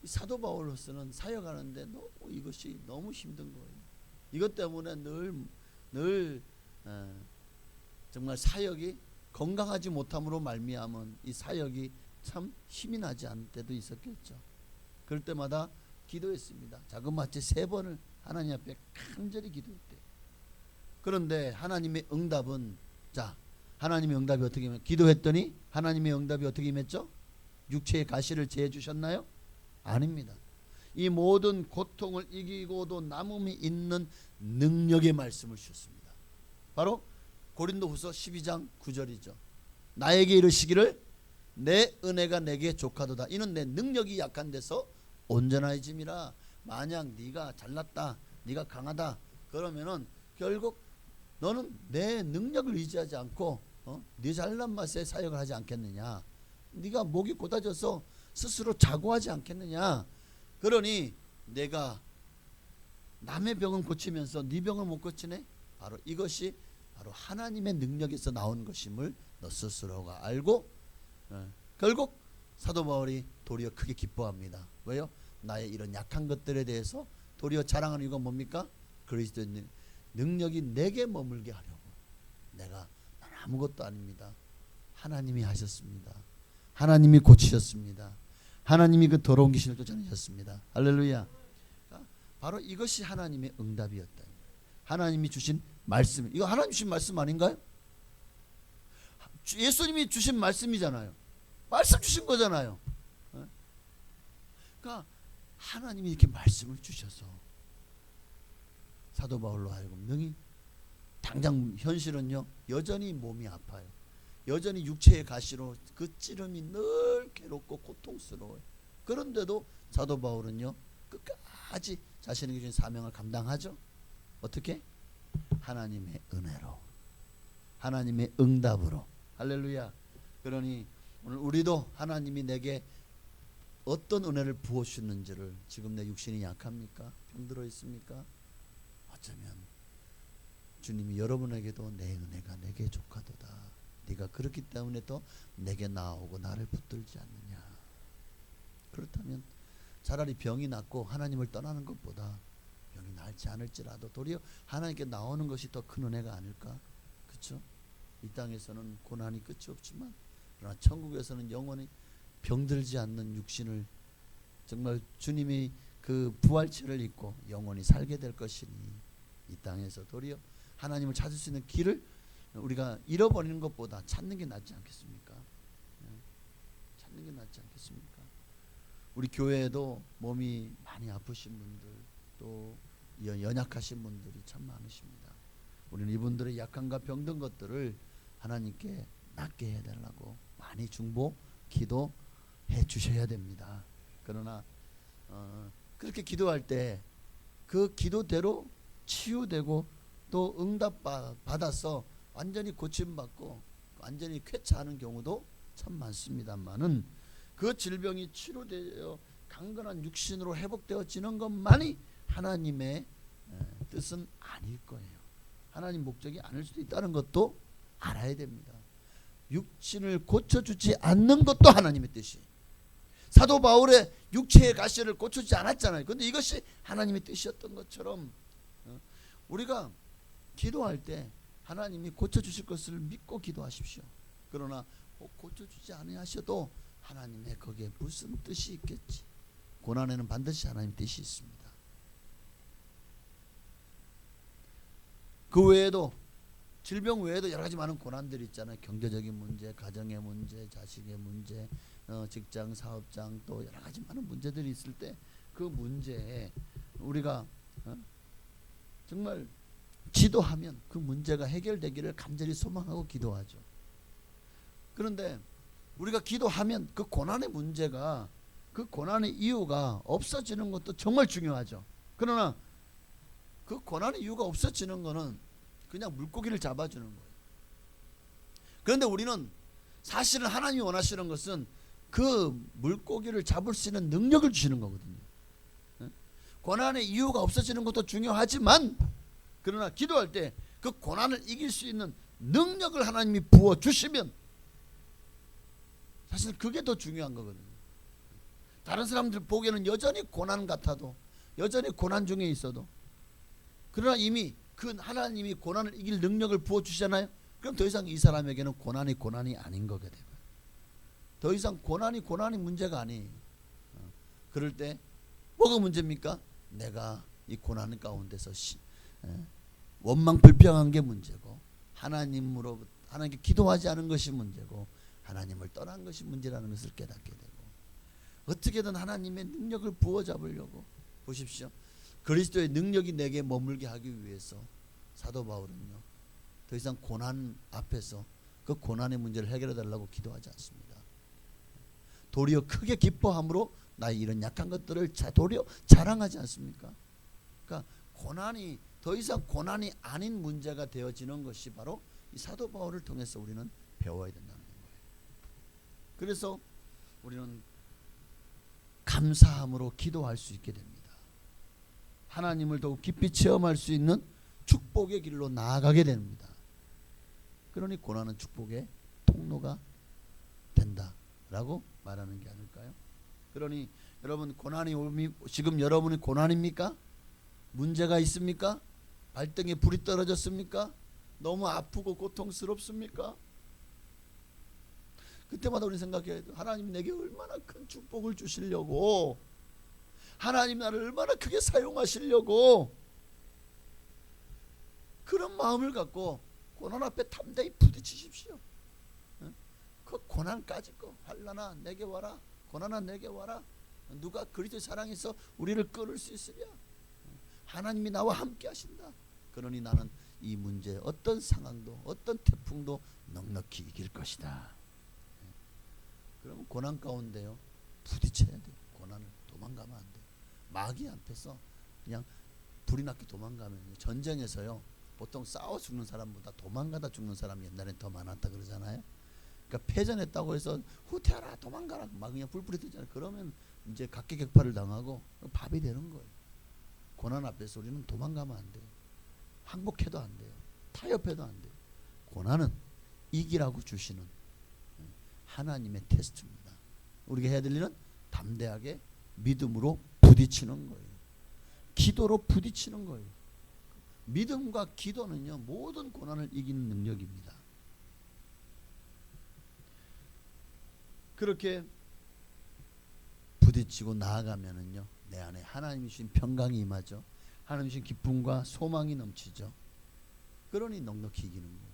이 사도 바울로서는 사역하는데 너무 이것이 너무 힘든 거예요. 이것 때문에 늘 정말 사역이 건강하지 못함으로 말미암은 이 사역이 참 힘이 나지 않을 때도 있었겠죠. 그럴 때마다 기도했습니다. 자그마치 3번을 하나님 앞에 간절히 기도했대요. 그런데 하나님의 응답은, 자, 하나님의 응답이 어떻게 임했? 기도했더니 하나님의 응답이 어떻게 임했죠? 육체의 가시를 제해 주셨나요? 아닙니다. 이 모든 고통을 이기고도 남음이 있는 능력의 말씀을 주셨습니다. 바로 고린도후서 12장 9절이죠. 나에게 이르시기를 내 은혜가 내게 족하도다. 이는 내 능력이 약한 데서 온전해짐이라. 만약 네가 잘났다, 네가 강하다 그러면은 결국 너는 내 능력을 의지하지 않고 네 잘난 맛에 사역을 하지 않겠느냐. 네가 목이 곧아져서 스스로 자고하지 않겠느냐. 그러니 내가 남의 병은 고치면서 네 병을 못 고치네. 바로 이것이 바로 하나님의 능력에서 나온 것임을 너 스스로가 알고 결국 사도 바울이 도리어 크게 기뻐합니다. 왜요? 나의 이런 약한 것들에 대해서 도리어 자랑하는 이유가 뭡니까? 그리스도의 능력이 내게 머물게 하려고. 난 아무것도 아닙니다. 하나님이 하셨습니다. 하나님이 고치셨습니다. 하나님이 그 더러운 귀신을 쫓아내셨습니다. 할렐루야. 바로 이것이 하나님의 응답이었다. 하나님이 주신 말씀. 이거 하나님 주신 말씀 아닌가요? 예수님이 주신 말씀이잖아요. 말씀 주신 거잖아요. 그러니까 하나님이 이렇게 말씀을 주셔서 사도 바울로 하여금 능히 당장 현실은요 여전히 몸이 아파요. 여전히 육체의 가시로 그 찌름이 늘 괴롭고 고통스러워요. 그런데도 사도 바울은요 끝까지 자신에게 주신 사명을 감당하죠. 어떻게? 하나님의 은혜로, 하나님의 응답으로. 할렐루야. 그러니 오늘 우리도 하나님이 내게 어떤 은혜를 부어주셨는지를, 지금 내 육신이 약합니까? 병들어 있습니까? 어쩌면 주님이 여러분에게도 내 은혜가 내게 족하도다. 네가 그렇기 때문에 또 내게 나오고 나를 붙들지 않느냐. 그렇다면 차라리 병이 낫고 하나님을 떠나는 것보다 병이 낫지 않을지라도 도리어 하나님께 나오는 것이 더 큰 은혜가 아닐까? 그렇죠? 이 땅에서는 고난이 끝이 없지만 그러나 천국에서는 영원히 병들지 않는 육신을, 정말 주님이 그 부활체를 입고 영원히 살게 될 것이니 이 땅에서 도리어 하나님을 찾을 수 있는 길을 우리가 잃어버리는 것보다 찾는 게 낫지 않겠습니까? 찾는 게 낫지 않겠습니까? 우리 교회에도 몸이 많이 아프신 분들, 또 연약하신 분들이 참 많으십니다. 우리는 이분들의 약함과 병든 것들을 하나님께 낫게 해달라고 많이 중보, 기도해 주셔야 됩니다. 그러나 그렇게 기도할 때 그 기도대로 치유되고 또 응답 받아서 완전히 고침받고 완전히 쾌차하는 경우도 참 많습니다만은 그 질병이 치료되어 강건한 육신으로 회복되어지는 것만이 하나님의 뜻은 아닐 거예요. 하나님 목적이 아닐 수도 있다는 것도 알아야 됩니다. 육신을 고쳐주지 않는 것도 하나님의 뜻이. 사도 바울의 육체의 가시를 고쳐주지 않았잖아요. 그런데 이것이 하나님의 뜻이었던 것처럼 우리가 기도할 때 하나님이 고쳐주실 것을 믿고 기도하십시오. 그러나 고쳐주지 아니하셔도 하나님의 거기에 무슨 뜻이 있겠지. 고난에는 반드시 하나님의 뜻이 있습니다. 그 외에도 질병 외에도 여러 가지 많은 고난들이 있잖아요. 경제적인 문제, 가정의 문제, 자식의 문제, 직장, 사업장, 또 여러 가지 많은 문제들이 있을 때 그 문제에 우리가 정말 기도하면 그 문제가 해결되기를 간절히 소망하고 기도하죠. 그런데 우리가 기도하면 그 고난의 문제가, 그 고난의 이유가 없어지는 것도 정말 중요하죠. 그러나 그 고난의 이유가 없어지는 거는 그냥 물고기를 잡아주는 거예요. 그런데 우리는 사실은 하나님이 원하시는 것은 그 물고기를 잡을 수 있는 능력을 주시는 거거든요. 고난의 이유가 없어지는 것도 중요하지만 그러나 기도할 때 그 고난을 이길 수 있는 능력을 하나님이 부어주시면 사실 그게 더 중요한 거거든요. 다른 사람들 보기에는 여전히 고난 같아도, 여전히 고난 중에 있어도, 그러나 이미 그 하나님이 고난을 이길 능력을 부어주시잖아요. 그럼 더 이상 이 사람에게는 고난이 아닌 거게 돼요. 더 이상 고난이 문제가 아니에요. 그럴 때 뭐가 문제입니까? 내가 이 고난 가운데서 원망 불평한 게 문제고, 하나님께 기도하지 않은 것이 문제고, 하나님을 떠난 것이 문제라는 것을 깨닫게 되고, 어떻게든 하나님의 능력을 부어잡으려고, 보십시오. 그리스도의 능력이 내게 머물게 하기 위해서 사도 바울은요, 더 이상 고난 앞에서 그 고난의 문제를 해결해 달라고 기도하지 않습니다. 도리어 크게 기뻐함으로 나의 이런 약한 것들을 도리어 자랑하지 않습니까? 그러니까 고난이 더 이상 고난이 아닌 문제가 되어지는 것이 바로 이 사도 바울을 통해서 우리는 배워야 된다는 거예요. 그래서 우리는 감사함으로 기도할 수 있게 됩니다. 하나님을 더욱 깊이 체험할 수 있는 축복의 길로 나아가게 됩니다. 그러니 고난은 축복의 통로가 된다라고 말하는 게 아닐까요? 그러니 여러분, 지금 여러분이 고난입니까? 문제가 있습니까? 발등에 불이 떨어졌습니까? 너무 아프고 고통스럽습니까? 그때마다 우리 생각해야 돼요. 하나님 내게 얼마나 큰 축복을 주시려고, 하나님 나를 얼마나 크게 사용하시려고, 그런 마음을 갖고 고난 앞에 담대히 부딪히십시오. 그 고난까지 환난아 내게 와라, 고난아 내게 와라. 누가 그리스도의 사랑에서 우리를 끊을 수 있으랴? 하나님이 나와 함께 하신다. 그러니 나는 이 문제, 어떤 상황도 어떤 태풍도 넉넉히 이길 것이다. 그러면 고난 가운데요 부딪혀야 돼요. 고난을 도망가면 안 돼요. 마귀 앞에서 그냥 불이 났게 도망가면, 전쟁에서요 보통 싸워 죽는 사람보다 도망가다 죽는 사람이 옛날엔 더 많았다 그러잖아요. 그러니까 패전했다고 해서 후퇴하라 도망가라 막 그냥 불불이 뜨잖아요. 그러면 이제 각계격파를 당하고 밥이 되는 거예요. 고난 앞에서 우리는 도망가면 안 돼요. 항복해도 안 돼요. 타협해도 안 돼요. 고난은 이기라고 주시는 하나님의 테스트입니다. 우리가 해야 될 일은 담대하게 믿음으로 부딪히는 거예요. 기도로 부딪히는 거예요. 믿음과 기도는요 모든 고난을 이기는 능력입니다. 그렇게 부딪히고 나아가면은요 내 안에 하나님이 주신 평강이 임하죠. 하나님이 주신 기쁨과 소망이 넘치죠. 그러니 넉넉히 이기는 거예요.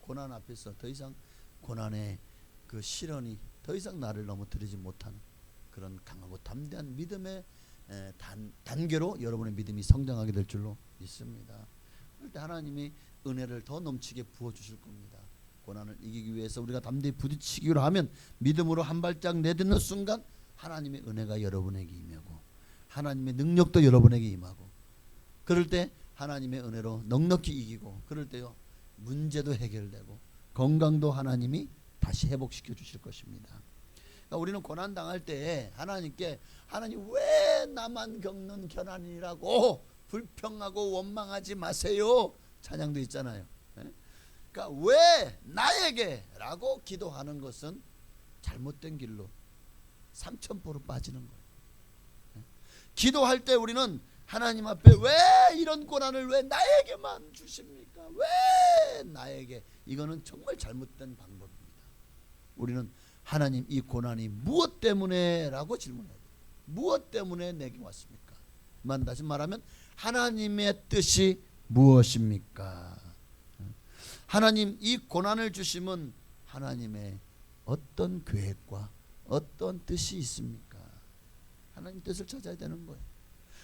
고난 앞에서 더 이상 고난의 그 시련이 더 이상 나를 넘어뜨리지 못하는 그런 강하고 담대한 믿음의 단계로 여러분의 믿음이 성장하게 될 줄로 믿습니다. 그럴 때 하나님이 은혜를 더 넘치게 부어주실 겁니다. 고난을 이기기 위해서 우리가 담대히 부딪히기로 하면 믿음으로 한 발짝 내딛는 순간 하나님의 은혜가 여러분에게 임하고 하나님의 능력도 여러분에게 임하고, 그럴 때 하나님의 은혜로 넉넉히 이기고, 그럴 때요 문제도 해결되고 건강도 하나님이 다시 회복시켜 주실 것입니다. 그러니까 우리는 고난 당할 때 하나님께, 하나님 왜 나만 겪는 고난이라고 불평하고 원망하지 마세요 찬양도 있잖아요. 그러니까 왜 나에게라고 기도하는 것은 잘못된 길로 삼천포로 빠지는 거예요. 기도할 때 우리는 하나님 앞에 왜 이런 고난을 왜 나에게만 주십니까? 왜 나에게? 이거는 정말 잘못된 방법입니다. 우리는 하나님 이 고난이 무엇 때문에? 라고 질문해야 돼요. 무엇 때문에 내게 왔습니까? 다시 말하면 하나님의 뜻이 무엇입니까? 하나님 이 고난을 주심은 하나님의 어떤 계획과 어떤 뜻이 있습니까? 하나님 뜻을 찾아야 되는 거예요.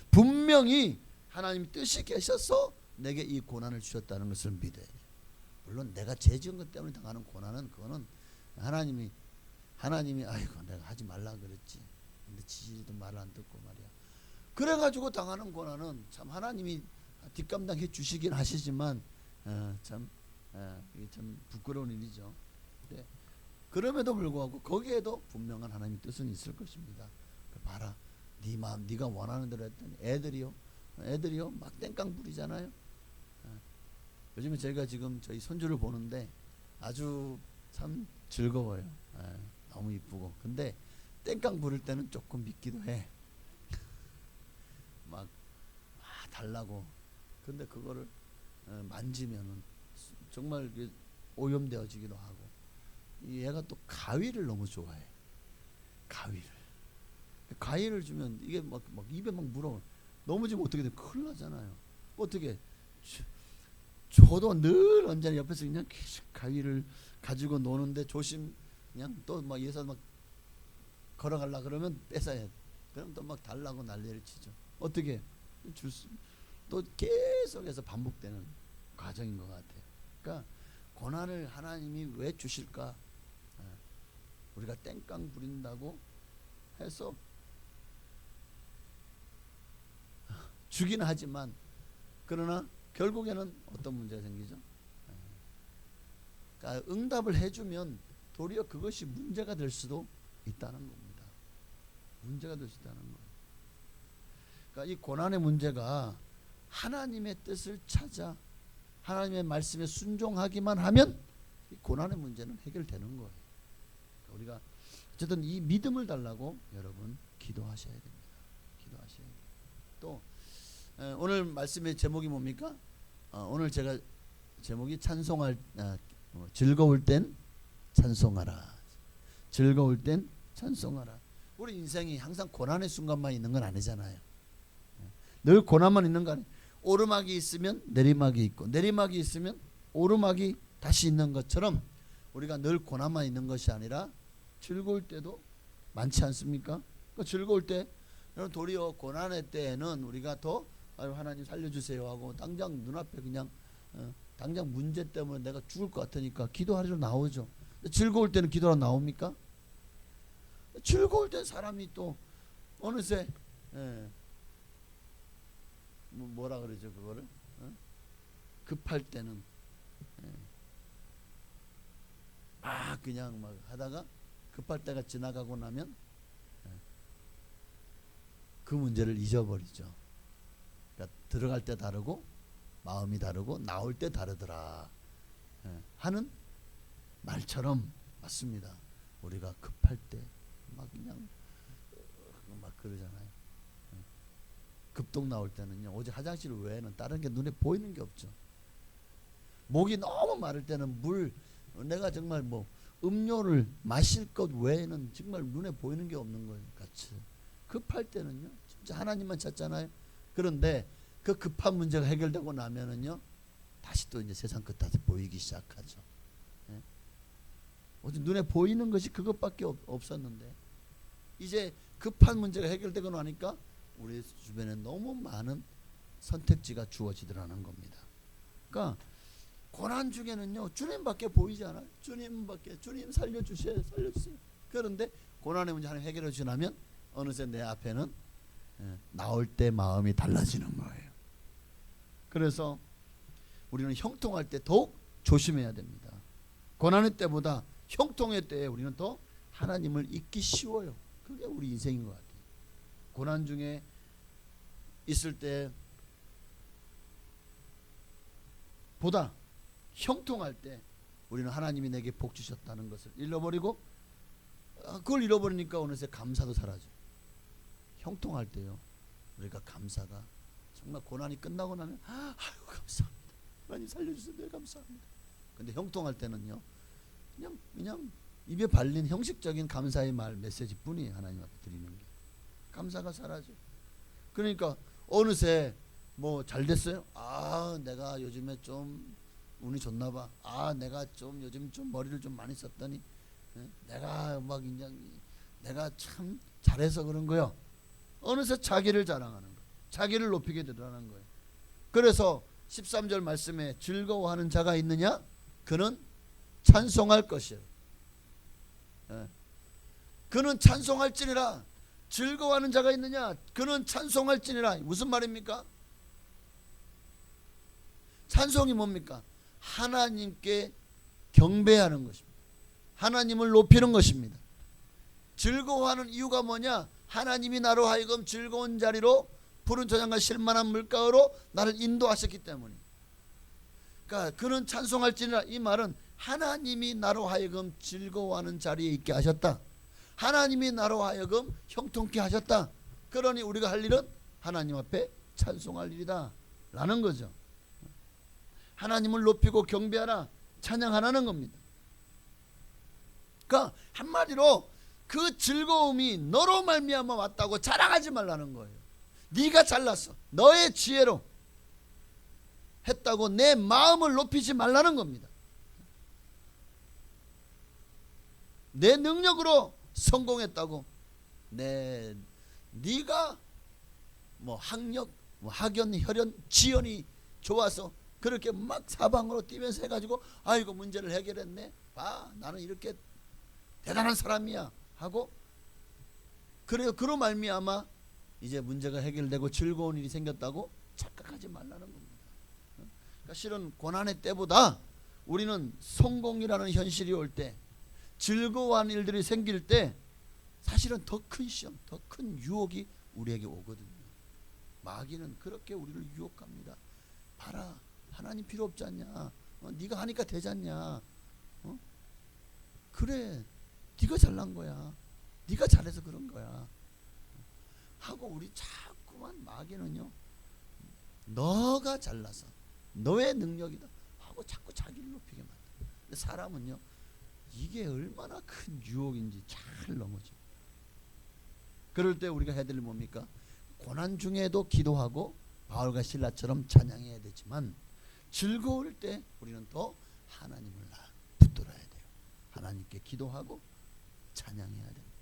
분명히 하나님 뜻이 계셔서 내게 이 고난을 주셨다는 것을 믿어야 돼요. 물론 내가 죄 지은 것 때문에 당하는 고난은 그거는 하나님이 아이고 내가 하지 말라 그랬지. 근데 지지도 말 안 듣고 말이야. 그래가지고 당하는 고난은 참 하나님이 뒷감당해 주시긴 하시지만 이게 참 부끄러운 일이죠. 네. 그럼에도 불구하고 거기에도 분명한 하나님의 뜻은 있을 것입니다. 봐라, 네 마음 네가 원하는 대로 했더니 애들이요 막 땡깡 부리잖아요. 요즘에 제가 지금 저희 손주를 보는데 아주 참 즐거워요. 너무 이쁘고. 근데 땡깡 부를 때는 조금 믿기도 해. 막 달라고. 근데 그거를 만지면은 정말 오염되어지기도 하고. 얘가 또 가위를 너무 좋아해. 가위를 주면 이게 막 입에 막 물어. 넘어지면 어떻게 돼? 큰일 나잖아요. 어떻게? 저도 늘 언제나 옆에서 그냥 계속 가위를 가지고 노는데 조심. 그냥 또 막 예서 막 걸어가려 그러면 뺏어야 돼. 그럼 또 막 달라고 난리를 치죠. 어떻게? 또 계속해서 반복되는 과정인 것 같아요. 그러니까 고난을 하나님이 왜 주실까? 우리가 땡깡 부린다고 해서 주긴 하지만 그러나 결국에는 어떤 문제가 생기죠? 그러니까 응답을 해주면 도리어 그것이 문제가 될 수도 있다는 겁니다. 문제가 될 수 있다는 거예요. 그러니까 이 고난의 문제가 하나님의 뜻을 찾아 하나님의 말씀에 순종하기만 하면 이 고난의 문제는 해결되는 거예요. 그러니까 우리가 어쨌든 이 믿음을 달라고 여러분 기도하셔야 됩니다. 기도하셔야 돼요. 또 오늘 말씀의 제목이 뭡니까? 오늘 제가 제목이 찬송할 즐거울 땐 찬송하라. 즐거울 땐 찬송하라. 우리 인생이 항상 고난의 순간만 있는 건 아니잖아요. 늘 고난만 있는 거 아니에요. 오르막이 있으면 내리막이 있고 내리막이 있으면 오르막이 다시 있는 것처럼 우리가 늘 고난만 있는 것이 아니라 즐거울 때도 많지 않습니까? 그 즐거울 때 도리어 고난의 때에는 우리가 더 아유 하나님 살려주세요 하고 당장 눈앞에 그냥 당장 문제 때문에 내가 죽을 것 같으니까 기도하리로 나오죠. 즐거울 때는 기도하러 나옵니까? 즐거울 때 사람이 또 어느새 뭐라 그러죠 그거를? 급할 때는 막 그냥 막 하다가 급할 때가 지나가고 나면 그 문제를 잊어버리죠. 그러니까 들어갈 때 다르고 마음이 다르고 나올 때 다르더라 하는 말처럼 맞습니다. 우리가 급할 때 막 그냥 막 그러잖아요. 급동 나올 때는요 오직 화장실 외에는 다른 게 눈에 보이는 게 없죠. 목이 너무 마를 때는 물 내가 정말 뭐 음료를 마실 것 외에는 정말 눈에 보이는 게 없는 거예요. 같이 급할 때는요 진짜 하나님만 찾잖아요. 그런데 그 급한 문제가 해결되고 나면은요 다시 또 이제 세상 끝 다시 보이기 시작하죠. 오직 눈에 보이는 것이 그것밖에 없었는데 이제 급한 문제가 해결되고 나니까 우리 주변에 너무 많은 선택지가 주어지더라는 겁니다. 그러니까 고난 중에는요 주님밖에 보이지 않아요. 주님 살려주세요. 그런데 고난의 문제 하나님 해결해 주시면 어느새 내 앞에는 나올 때 마음이 달라지는 거예요. 그래서 우리는 형통할 때 더욱 조심해야 됩니다. 고난의 때보다 형통의 때에 우리는 더 하나님을 잊기 쉬워요. 그게 우리 인생인 것 같아요. 고난 중에 있을 때 보다 형통할 때 우리는 하나님이 내게 복 주셨다는 것을 잃어버리고 그걸 잃어버리니까 어느새 감사도 사라져요. 형통할 때요 우리가 감사가 정말 고난이 끝나고 나면 아유 감사합니다. 하나님 살려주셔서 네 감사합니다. 근데 형통할 때는요 그냥 입에 발린 형식적인 감사의 말 메시지 뿐이 하나님 앞에 드리는 게 감사가 사라져. 그러니까 어느새 뭐 잘 됐어요. 아 내가 요즘에 좀 운이 좋나 봐. 아 내가 좀 요즘 좀 머리를 좀 많이 썼더니 내가 막 그냥 내가 참 잘해서 그런 거요. 어느새 자기를 자랑하는 거, 자기를 높이게 되더라는 거예요. 그래서 13절 말씀에 즐거워하는 자가 있느냐? 그는 찬송할 것이에요. 그는 찬송할지니라. 즐거워하는 자가 있느냐? 그는 찬송할지니라. 무슨 말입니까? 찬송이 뭡니까? 하나님께 경배하는 것입니다. 하나님을 높이는 것입니다. 즐거워하는 이유가 뭐냐? 하나님이 나로 하여금 즐거운 자리로 푸른 초장과 실만한 물가로 나를 인도하셨기 때문이에요. 그러니까 그는 찬송할지니라. 이 말은 하나님이 나로 하여금 즐거워하는 자리에 있게 하셨다. 하나님이 나로 하여금 형통케 하셨다. 그러니 우리가 할 일은 하나님 앞에 찬송할 일이다 라는 거죠. 하나님을 높이고 경배하라, 찬양하라는 겁니다. 그러니까 한마디로 그 즐거움이 너로 말미암아 왔다고 자랑하지 말라는 거예요. 네가 잘났어, 너의 지혜로 했다고 내 마음을 높이지 말라는 겁니다. 내 능력으로 성공했다고 네가 뭐 학력, 뭐 학연, 혈연, 지연이 좋아서 그렇게 막 사방으로 뛰면서 해가지고 아이고 문제를 해결했네, 봐 나는 이렇게 대단한 사람이야 하고, 그래요. 그로 말미암아 이제 문제가 해결되고 즐거운 일이 생겼다고 착각하지 말라는 겁니다. 그러니까 실은 고난의 때보다 우리는 성공이라는 현실이 올 때, 즐거워하는 일들이 생길 때 사실은 더 큰 시험, 더 큰 유혹이 우리에게 오거든요. 마귀는 그렇게 우리를 유혹합니다. 봐라, 하나님 필요 없지 않냐, 네가 하니까 되지 않냐, 그래 네가 잘난 거야, 네가 잘해서 그런 거야 하고 우리 자꾸만 마귀는요, 너가 잘나서 너의 능력이다 하고 자꾸 자기를 높이게 만들어요. 근데 사람은요, 이게 얼마나 큰 유혹인지 잘 넘어져. 그럴 때 우리가 해야 될 일은 뭡니까? 고난 중에도 기도하고 바울과 실라처럼 찬양해야 되지만, 즐거울 때 우리는 더 하나님을 붙들어야 돼요. 하나님께 기도하고 찬양해야 됩니다.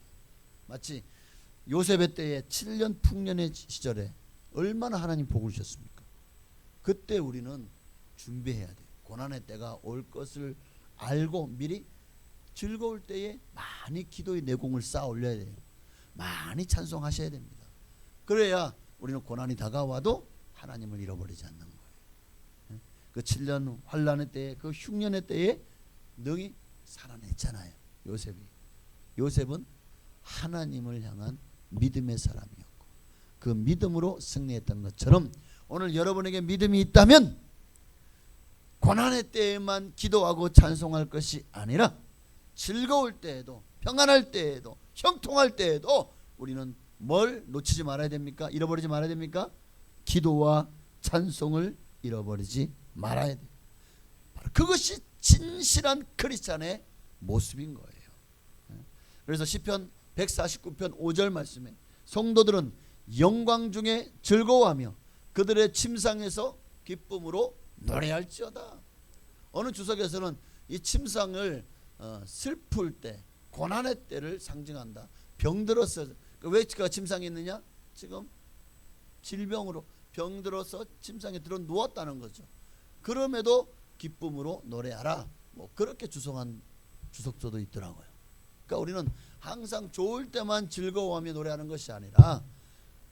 마치 요셉의 때에 7년 풍년의 시절에 얼마나 하나님 복을 주셨습니까? 그때 우리는 준비해야 돼요. 고난의 때가 올 것을 알고 미리 즐거울 때에 많이 기도의 내공을 쌓아 올려야 돼요. 많이 찬송하셔야 됩니다. 그래야 우리는 고난이 다가와도 하나님을 잃어버리지 않는 거예요. 그 7년 환란의 때에, 그 흉년의 때에 능히 살아냈잖아요. 요셉은 하나님을 향한 믿음의 사람이었고 그 믿음으로 승리했던 것처럼, 오늘 여러분에게 믿음이 있다면 고난의 때에만 기도하고 찬송할 것이 아니라 즐거울 때에도, 평안할 때에도, 형통할 때에도 우리는 뭘 놓치지 말아야 됩니까? 잃어버리지 말아야 됩니까? 기도와 찬송을 잃어버리지 말아야 돼요. 바로 그것이 진실한 크리스찬의 모습인 거예요. 그래서 시편 149편 5절 말씀에 성도들은 영광 중에 즐거워하며 그들의 침상에서 기쁨으로 노래할지어다. 어느 주석에서는 이 침상을 슬플 때, 고난의 때를 상징한다. 병들어서, 왜 침상에 있느냐? 지금 질병으로 병들어서 침상에 들어 누웠다는 거죠. 그럼에도 기쁨으로 노래하라, 뭐 그렇게 주석한 주석조도 있더라고요. 그러니까 우리는 항상 좋을 때만 즐거워하며 노래하는 것이 아니라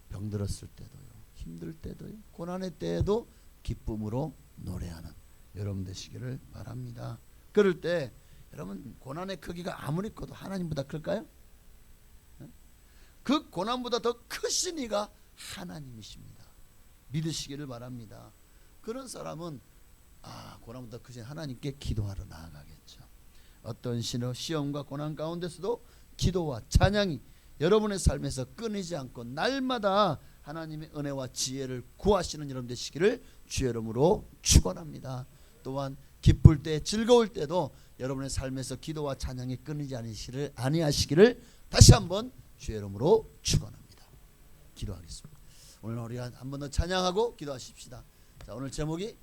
병들었을 때도요, 힘들 때도요, 고난의 때에도 기쁨으로 노래하는 여러분 되시기를 바랍니다. 그럴 때 여러분, 고난의 크기가 아무리 커도 하나님보다 클까요? 그 고난보다 더 크신 이가 하나님이십니다. 믿으시기를 바랍니다. 그런 사람은 고난보다 크신 하나님께 기도하러 나아가겠죠. 어떤 시험과 고난 가운데서도 기도와 찬양이 여러분의 삶에서 끊이지 않고 날마다 하나님의 은혜와 지혜를 구하시는 여러분 되시기를 주의 이름으로 축원합니다. 또한 기쁠 때, 즐거울 때도 여러분의 삶에서 기도와 찬양이 끊이지 아니하시기를 다시 한번 주의 이름으로 축원합니다. 기도하겠습니다. 오늘 우리 한 번 더 찬양하고 기도하십시다. 자, 오늘 제목이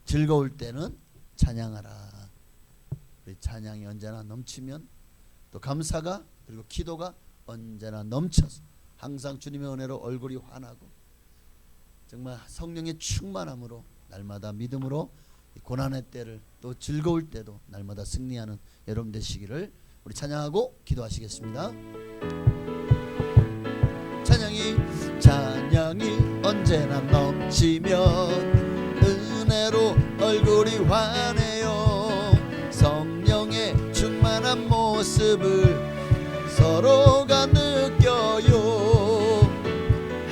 즐거울 때는 찬양하라. 우리 찬양이 언제나 넘치면 또 감사가, 그리고 기도가 언제나 넘쳐서 항상 주님의 은혜로 얼굴이 환하고 정말 성령의 충만함으로 날마다 믿음으로 고난의 때를, 또 즐거울 때도 날마다 승리하는 여러분 되시기를 우리 찬양하고 기도하시겠습니다. 찬양이 언제나 넘치면 은혜로 얼굴이 환해요. 성령의 충만한 모습을 서로가 느껴요.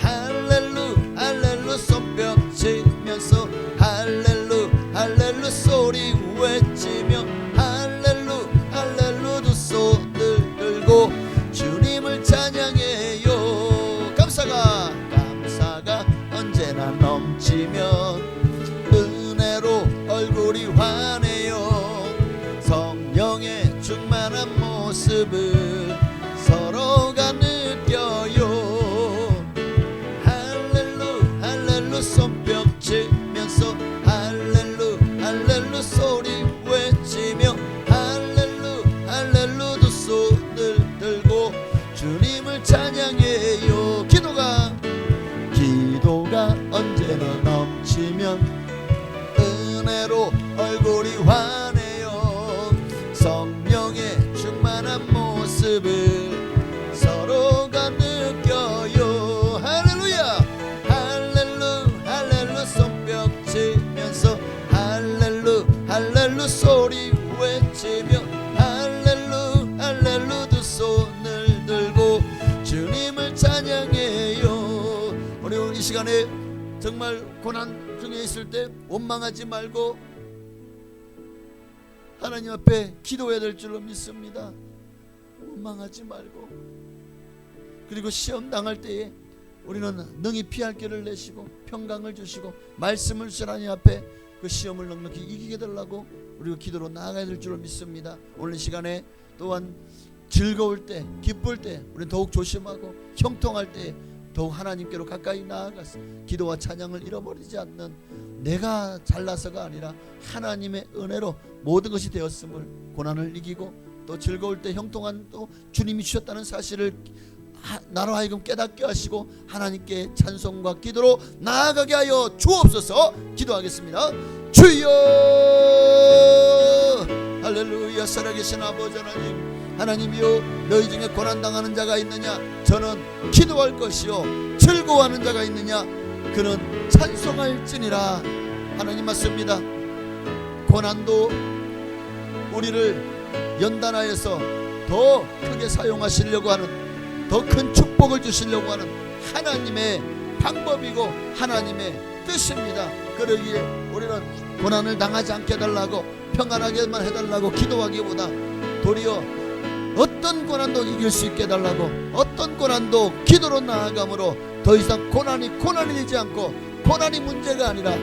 할렐루 할렐루 손뼉 치면서 할렐루 소리 외치며 할렐루 두 손을 들고 정말 고난 중에 있을 때 원망하지 말고 하나님 앞에 기도해야 될 줄로 믿습니다. 원망하지 말고, 그리고 시험 당할 때에 우리는 능히 피할 길을 내시고 평강을 주시고 말씀을 주신 하나님 앞에 그 시험을 넉넉히 이기게 달라고 우리가 기도로 나아가야 될 줄로 믿습니다. 오늘 시간에 또한 즐거울 때, 기쁠 때 우리는 더욱 조심하고, 형통할 때 더욱 하나님께로 가까이 나아가서 기도와 찬양을 잃어버리지 않는, 내가 잘나서가 아니라 하나님의 은혜로 모든 것이 되었음을, 고난을 이기고 또 즐거울 때 형통한 또 주님이 주셨다는 사실을 나로 하여금 깨닫게 하시고 하나님께 찬송과 기도로 나아가게 하여 주옵소서. 기도하겠습니다. 주여, 할렐루야. 살아계신 아버지 하나님, 하나님이여, 너희 중에 고난당하는 자가 있느냐? 저는 기도할 것이요. 즐거워하는 자가 있느냐? 그는 찬송할지니라. 하나님 맞습니다. 고난도 우리를 연단하여서 더 크게 사용하시려고 하는, 더 큰 축복을 주시려고 하는 하나님의 방법이고 하나님의 뜻입니다. 그러기에 우리는 고난을 당하지 않게 해달라고, 평안하게만 해달라고 기도하기보다 도리어 어떤 고난도 이길 수 있게 해달라고, 어떤 고난도 기도로 나아감으로 더 이상 고난이 되지 않고, 고난이 문제가 아니라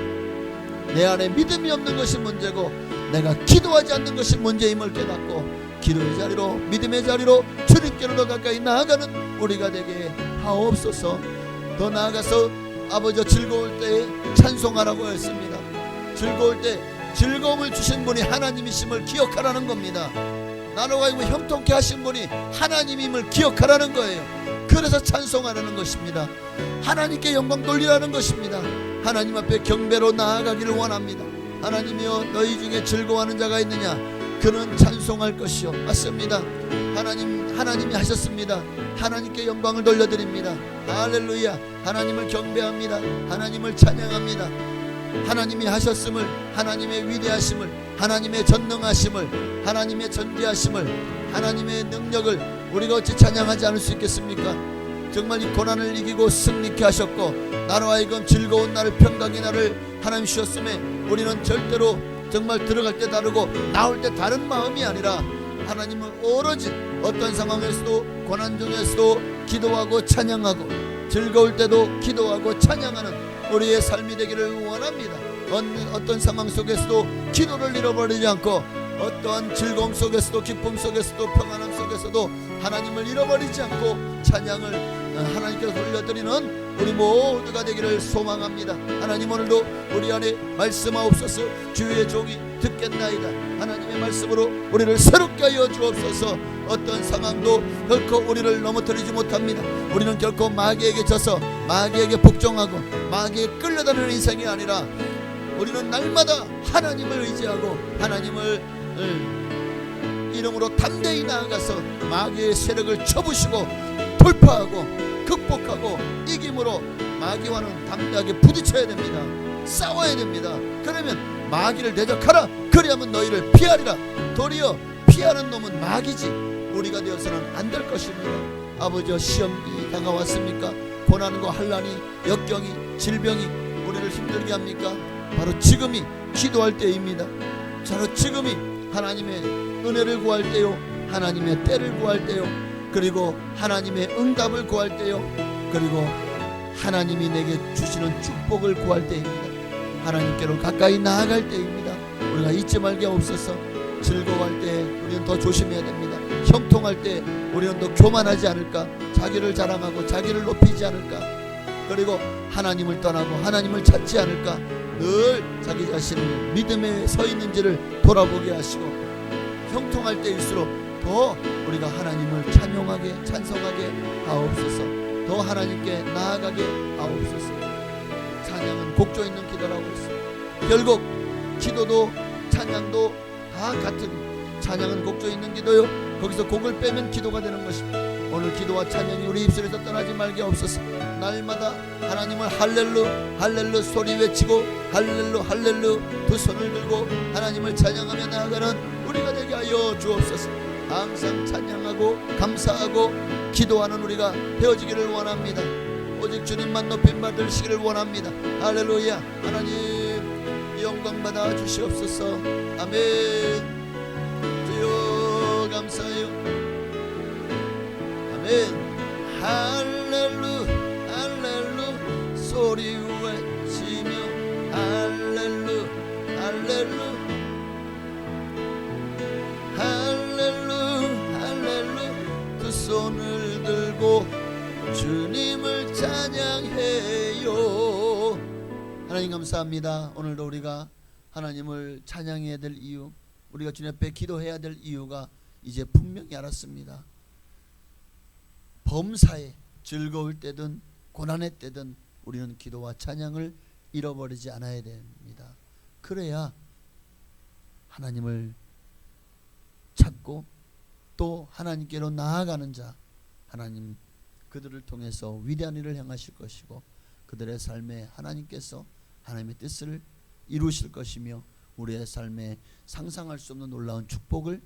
내 안에 믿음이 없는 것이 문제고 내가 기도하지 않는 것이 문제임을 깨닫고, 기도의 자리로, 믿음의 자리로 주님께로 더 가까이 나아가는 우리가 되게 하옵소서. 더 나아가서 아버지, 즐거울 때에 찬송하라고 했습니다. 즐거울 때 즐거움을 주신 분이 하나님이심을 기억하라는 겁니다. 나로 하여금 형통케 하신 분이 하나님임을 기억하라는 거예요. 그래서 찬송하라는 것입니다. 하나님께 영광 돌리라는 것입니다. 하나님 앞에 경배로 나아가기를 원합니다. 하나님이여, 너희 중에 즐거워하는 자가 있느냐? 그는 찬송할 것이요. 맞습니다. 하나님이 하셨습니다. 하나님께 영광을 돌려드립니다. 할렐루야. 하나님을 경배합니다. 하나님을 찬양합니다. 하나님이 하셨음을, 하나님의 위대하심을, 하나님의 전능하심을, 하나님의 전지하심을, 하나님의 능력을 우리가 어찌 찬양하지 않을 수 있겠습니까? 정말 이 고난을 이기고 승리케 하셨고, 나로 하여금 즐거운 날을, 평강의 날을 하나님 주셨음에 우리는 절대로 정말 들어갈 때 다르고 나올 때 다른 마음이 아니라 하나님을 오로지 어떤 상황에서도, 고난 중에서도 기도하고 찬양하고, 즐거울 때도 기도하고 찬양하는 우리의 삶이 되기를 원합니다. 어떤 상황 속에서도 기도를 잃어버리지 않고, 어떠한 즐거움 속에서도, 기쁨 속에서도, 평안함 속에서도 하나님을 잃어버리지 않고 찬양을 하나님께 돌려드리는 우리 모두가 되기를 소망합니다. 하나님, 오늘도 우리 안에 말씀하옵소서. 주의 종이 듣겠나이다. 하나님의 말씀으로 우리를 새롭게 하여 주옵소서. 어떤 상황도 결코 우리를 넘어뜨리지 못합니다. 우리는 결코 마귀에게 져서 마귀에게 복종하고 마귀에 끌려다니는 인생이 아니라, 우리는 날마다 하나님을 의지하고 하나님을 이름으로 담대히 나아가서 마귀의 세력을 쳐부시고 돌파하고 극복하고 이김으로 마귀와는 담대하게 부딪혀야 됩니다. 싸워야 됩니다. 그러면 마귀를 대적하라. 그리하면 너희를 피하리라. 도리어 피하는 놈은 마귀지 우리가 되어서는 안 될 것입니다. 아버지여, 시험이 다가왔습니까? 고난과 환난이, 역경이, 질병이 우리를 힘들게 합니까? 바로 지금이 기도할 때입니다. 바로 지금이 하나님의 은혜를 구할 때요, 하나님의 때를 구할 때요, 그리고 하나님의 응답을 구할 때요, 그리고 하나님이 내게 주시는 축복을 구할 때입니다. 하나님께로 가까이 나아갈 때입니다. 우리가 잊지 말게 없어서. 즐거워할 때 우리는 더 조심해야 됩니다. 형통할 때 우리는 더 교만하지 않을까, 자기를 자랑하고 자기를 높이지 않을까, 그리고 하나님을 떠나고 하나님을 찾지 않을까, 늘 자기 자신을 믿음에 서 있는지를 돌아보게 하시고, 형통할 때일수록 더 우리가 하나님을 찬양하게, 찬송하게 하옵소서. 더 하나님께 나아가게 하옵소서. 찬양은 곡조 있는 기도라고 했습니다. 결국 기도도 찬양도 다 같은, 찬양은 곡조 있는 기도요, 거기서 곡을 빼면 기도가 되는 것입니다. 오늘 기도와 찬양이 우리 입술에서 떠나지 말게 없어서 날마다 하나님을 할렐루 할렐루 소리 외치고, 할렐루 할렐루 두 손을 들고 하나님을 찬양하며 나아가는 우리가 되게 하여 주옵소서. 항상 찬양하고 감사하고 기도하는 우리가 되어지기를 원합니다. 오직 주님만 높임 받으시기를 원합니다. 할렐루야. 하나님 영광 받아 주시옵소서. 아멘. 주여 감사해요. 아멘. 할렐루 할렐루 소리 외치며 할렐루 할렐루 할렐루 할렐루 두 손을 들고 주님을 찬양해요. 하나님 감사합니다. 오늘도 우리가 하나님을 찬양해야 될 이유, 우리가 주님 앞에 기도해야 될 이유가 이제 분명히 알았습니다. 범사에 즐거울 때든 고난의 때든 우리는 기도와 찬양을 잃어버리지 않아야 됩니다. 그래야 하나님을 찾고 또 하나님께로 나아가는 자, 하나님 그들을 통해서 위대한 일을 행하실 것이고 그들의 삶에 하나님께서 하나님의 뜻을 이루실 것이며 우리의 삶에 상상할 수 없는 놀라운 축복을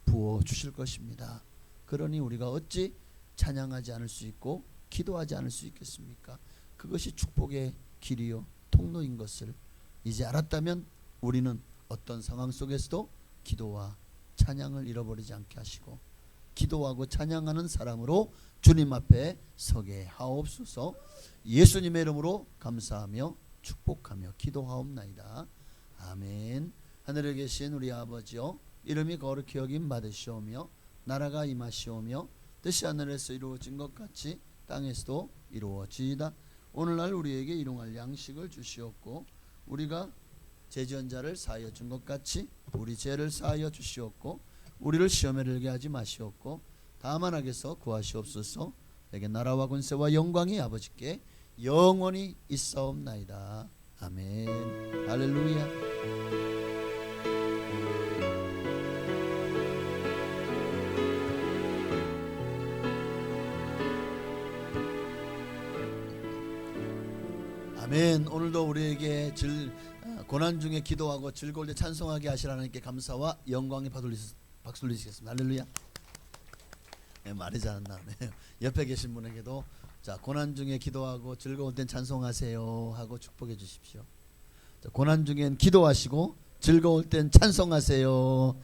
부어주실 것입니다. 그러니 우리가 어찌 찬양하지 않을 수 있고 기도하지 않을 수 있겠습니까? 그것이 축복의 길이요 통로인 것을 이제 알았다면 우리는 어떤 상황 속에서도 기도와 찬양을 잃어버리지 않게 하시고 기도하고 찬양하는 사람으로 주님 앞에 서게 하옵소서. 예수님의 이름으로 감사하며 축복하며 기도하옵나이다. 아멘. 하늘에 계신 우리 아버지여, 이름이 거룩히 여김 받으시오며 나라가 임하시오며 뜻이 하늘에서 이루어진 것 같이 땅에서도 이루어지이다. 오늘날 우리에게 일용할 양식을 주시옵고 우리가 죄지은 자를 사하여 준 것 같이 우리 죄를 사하여 주시옵고 우리를 시험에 들게 하지 마시옵고 다만 악에서 구하시옵소서. 내게 나라와 권세와 영광이 아버지께 영원히 있사옵나이다. 아멘. 할렐루야. 아멘. 오늘도 우리에게 고난 중에 기도하고 즐거울 때 찬송하게 하시라 하나님께 감사와 영광에 박수 올리시겠습니다. 할렐루야. 네, 말이 잘 안 나오네요. 옆에 계신 분에게도 자, 고난 중에 기도하고 즐거울 땐 찬송하세요 하고 축복해 주십시오. 자, 고난 중엔 기도하시고 즐거울 땐 찬송하세요.